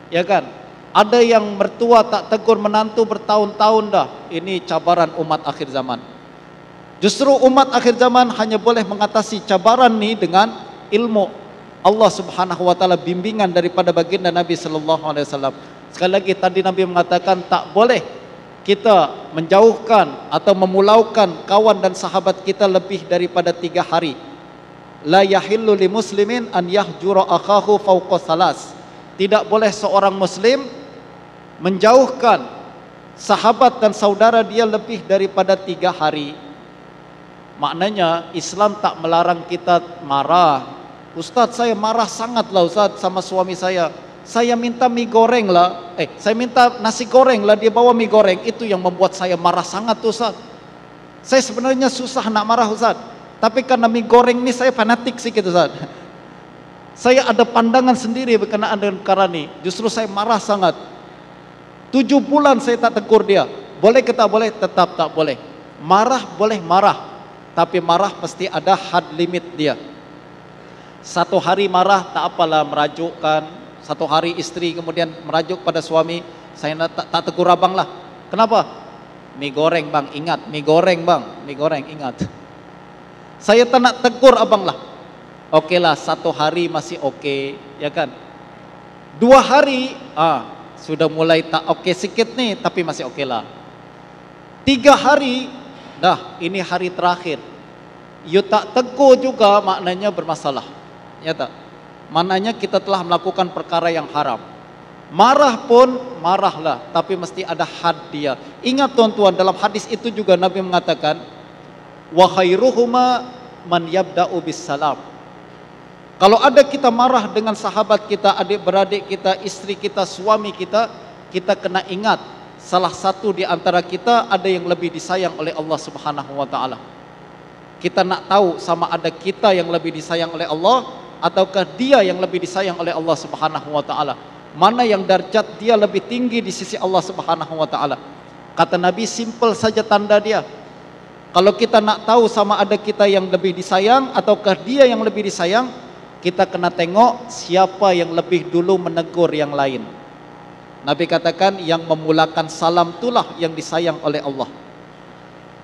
ya kan? Ada yang mertua tak tegur menantu bertahun-tahun dah. Ini cabaran umat akhir zaman. Justru umat akhir zaman hanya boleh mengatasi cabaran ni dengan ilmu Allah Subhanahu wa taala, bimbingan daripada baginda Nabi sallallahu alaihi wasallam. Sekali lagi tadi Nabi mengatakan tak boleh kita menjauhkan atau memulaukan kawan dan sahabat kita lebih daripada 3 hari. La yahillu li muslimin an yahjura akhahu fawqa salas. Tidak boleh seorang muslim menjauhkan sahabat dan saudara dia lebih daripada 3 hari. Maknanya Islam tak melarang kita marah. Ustaz, saya marah sangatlah Ustaz sama suami saya. Saya minta mie goreng lah. Saya minta nasi goreng lah, dia bawa mie goreng. Itu yang membuat saya marah sangat Ustaz. Saya sebenarnya susah nak marah Ustaz, tapi karena mie goreng ni saya fanatik sikit Ustaz. Saya ada pandangan sendiri berkenaan dengan perkara ni. Justru saya marah sangat. 7 bulan saya tak tegur dia. Boleh ke tak boleh? Tetap tak boleh. Marah boleh marah, tapi marah pasti ada had limit dia. 1 hari marah tak apalah, merajukkan. 1 hari istri kemudian merajuk pada suami, saya tak tegur abang lah. Kenapa? Mie goreng bang, ingat. Mie goreng bang, mie goreng ingat. Saya tak nak tegur abang lah. Okey lah, 1 hari masih okey, ya kan? 2 hari, sudah mulai tak okey sikit nih, tapi masih okey lah. 3 hari, dah ini hari terakhir. You tak tegur juga, maknanya bermasalah. Ya tak? Maknanya kita telah melakukan perkara yang haram. Marah pun marahlah, tapi mesti ada had dia. Ingat tuan-tuan, dalam hadis itu juga Nabi mengatakan, wa khairuhuma man yabda'u bis salam. Kalau ada kita marah dengan sahabat kita, adik-beradik kita, istri kita, suami kita, kita kena ingat salah satu di antara kita ada yang lebih disayang oleh Allah Subhanahu wa taala. Kita nak tahu sama ada kita yang lebih disayang oleh Allah ataukah dia yang lebih disayang oleh Allah Subhanahu wa taala. Mana yang darjat dia lebih tinggi di sisi Allah Subhanahu wa taala. Kata Nabi, simple saja tanda dia. Kalau kita nak tahu sama ada kita yang lebih disayang ataukah dia yang lebih disayang, kita kena tengok siapa yang lebih dulu menegur yang lain. Nabi katakan yang memulakan salam itulah yang disayang oleh Allah.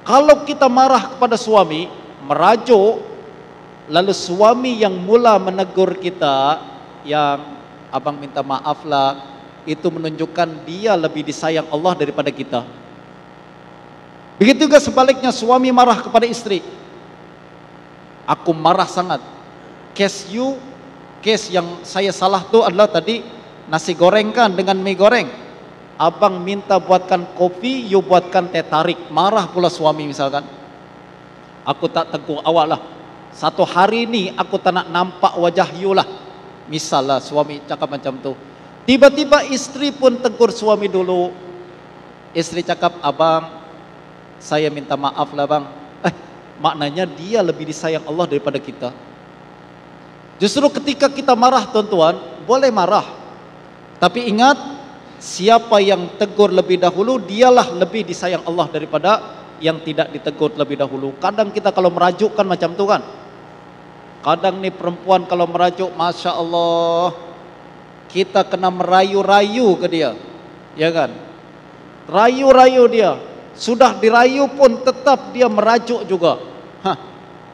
Kalau kita marah kepada suami, merajuk, lalu suami yang mula menegur kita, yang abang minta maaf lah, itu menunjukkan dia lebih disayang Allah daripada kita. Begitu juga sebaliknya, suami marah kepada istri. Aku marah sangat. Case yang saya salah tu adalah tadi nasi goreng kan dengan mie goreng. Abang minta buatkan kopi, you buatkan teh tarik. Marah pula suami misalkan. Aku tak tegur awak lah. 1 hari ni aku tak nak nampak wajah you lah. Misal lah suami cakap macam tu. Tiba-tiba istri pun tegur suami dulu. Istri cakap, abang, saya minta maaf lah bang. Maknanya dia lebih disayang Allah daripada kita. Justru ketika kita marah tuan-tuan, boleh marah. Tapi ingat, siapa yang tegur lebih dahulu, dialah lebih disayang Allah daripada yang tidak ditegur lebih dahulu. Kadang kita kalau merajukkan macam tu kan. Kadang ni perempuan kalau merajuk, Masya Allah, kita kena merayu-rayu ke dia, ya kan? Rayu-rayu dia. Sudah dirayu pun tetap dia merajuk juga.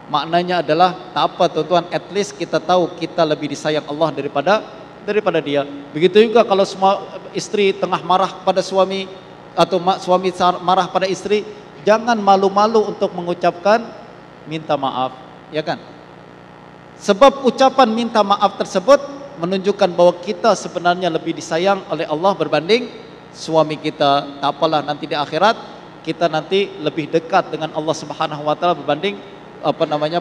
Maknanya adalah tak apa tuan-tuan, at least kita tahu kita lebih disayang Allah daripada dia. Begitu juga kalau semua istri tengah marah pada suami atau suami marah pada istri, jangan malu-malu untuk mengucapkan minta maaf, ya kan? Sebab ucapan minta maaf tersebut menunjukkan bahwa kita sebenarnya lebih disayang oleh Allah berbanding suami kita. Tak apalah, nanti di akhirat kita nanti lebih dekat dengan Allah Subhanahu wa taala berbanding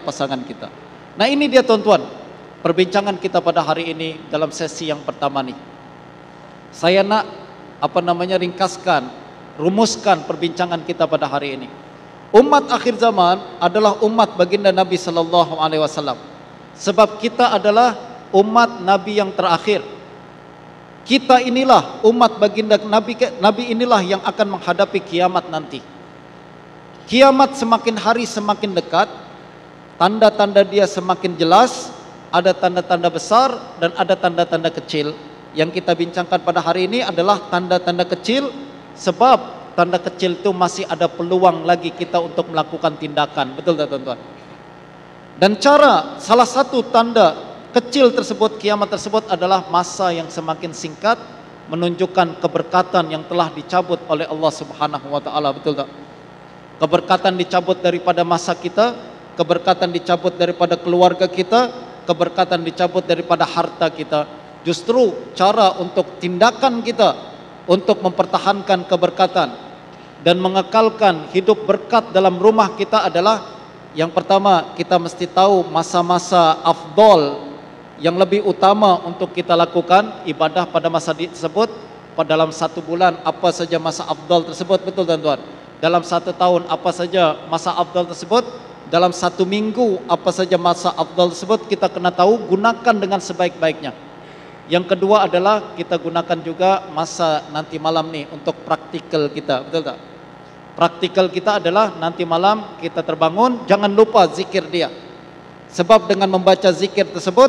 pasangan kita. Nah, ini dia tuan-tuan, perbincangan kita pada hari ini dalam sesi yang pertama nih. Saya nak ringkaskan, rumuskan perbincangan kita pada hari ini. Umat akhir zaman adalah umat baginda Nabi sallallahu alaihi wasallam. Sebab kita adalah umat Nabi yang terakhir. Kita inilah umat baginda Nabi inilah yang akan menghadapi kiamat nanti. Kiamat semakin hari semakin dekat, tanda-tanda dia semakin jelas, ada tanda-tanda besar dan ada tanda-tanda kecil. Yang kita bincangkan pada hari ini adalah tanda-tanda kecil, sebab tanda kecil itu masih ada peluang lagi kita untuk melakukan tindakan. Betul tak tuan-tuan? Dan salah satu tanda kecil tersebut, kiamat tersebut adalah masa yang semakin singkat, menunjukkan keberkatan yang telah dicabut oleh Allah Subhanahu wa taala. Betul tak? Keberkatan dicabut daripada masa kita, keberkatan dicabut daripada keluarga kita, keberkatan dicabut daripada harta kita. Justru cara untuk tindakan kita untuk mempertahankan keberkatan dan mengekalkan hidup berkat dalam rumah kita adalah, yang pertama, kita mesti tahu masa-masa afdol yang lebih utama untuk kita lakukan ibadah pada masa tersebut. Pada dalam 1 bulan apa saja masa afdol tersebut, betul tuan-tuan? Dalam 1 tahun apa saja masa afdol tersebut? Dalam 1 minggu apa saja masa afdol tersebut? Kita kena tahu, gunakan dengan sebaik-baiknya. Yang kedua adalah kita gunakan juga masa nanti malam nih untuk praktikal kita, betul tak? Praktikal kita adalah nanti malam kita terbangun, jangan lupa zikir dia. Sebab dengan membaca zikir tersebut,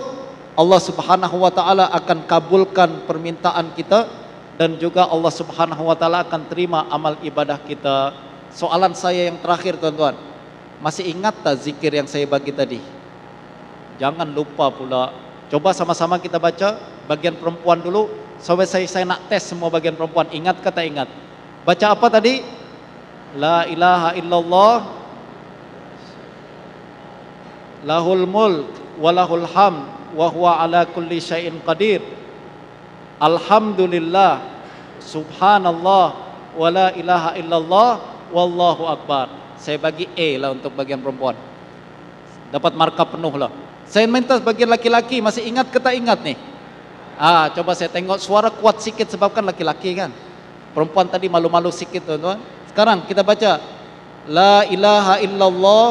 Allah Subhanahu wa taala akan kabulkan permintaan kita dan juga Allah Subhanahu wa taala akan terima amal ibadah kita. Soalan saya yang terakhir tuan-tuan, masih ingat tak zikir yang saya bagi tadi? Jangan lupa pula. Coba sama-sama kita baca bagian perempuan dulu. Sampai saya nak tes semua bagian perempuan. Ingat kata ingat. Baca apa tadi? La ilaha illallah lahul mulk wa lahul hamd wa huwa ala kulli syai'in qadir. Alhamdulillah subhanallah wa la ilaha illallah wallahu akbar. Saya bagi A lah untuk bagian perempuan. Dapat markah penuh lah. Saya minta bagian laki-laki, masih ingat ke tak ingat nih? Coba saya tengok suara kuat sikit sebab kan laki-laki kan. Perempuan tadi malu-malu sikit tuan-tuan. Sekarang kita baca La ilaha illallah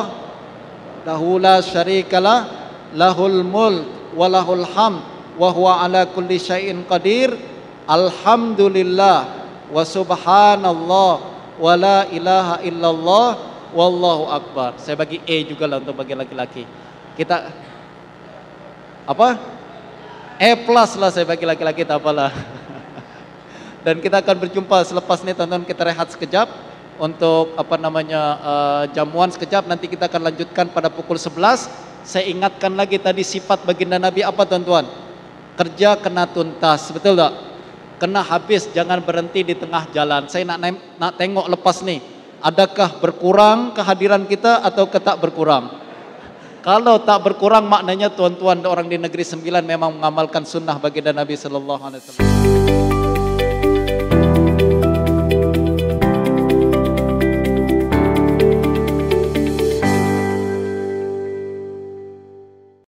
lahu la syarikalah lahul mulk wa lahul hamd wa huwa ala kulli syai'in qadir. Alhamdulillah wa subhanallah wa la ilaha illallah wallahu akbar. Saya bagi A juga lah untuk bagian laki-laki. Kita apa? A plus lah saya bagi laki-laki, tak apalah. Dan kita akan berjumpa selepas ini teman-teman. Kita rehat sekejap untuk jamuan sekejap. Nanti kita akan lanjutkan pada pukul 11. Saya ingatkan lagi tadi sifat baginda Nabi apa tuan-tuan? Kerja kena tuntas, betul tak? Kena habis, jangan berhenti di tengah jalan. Saya nak tengok lepas nih, adakah berkurang kehadiran kita atau tak berkurang? Kalau tak berkurang, maknanya tuan-tuan orang di negeri 9 memang mengamalkan sunnah baginda Nabi sallallahu alaihi wasallam.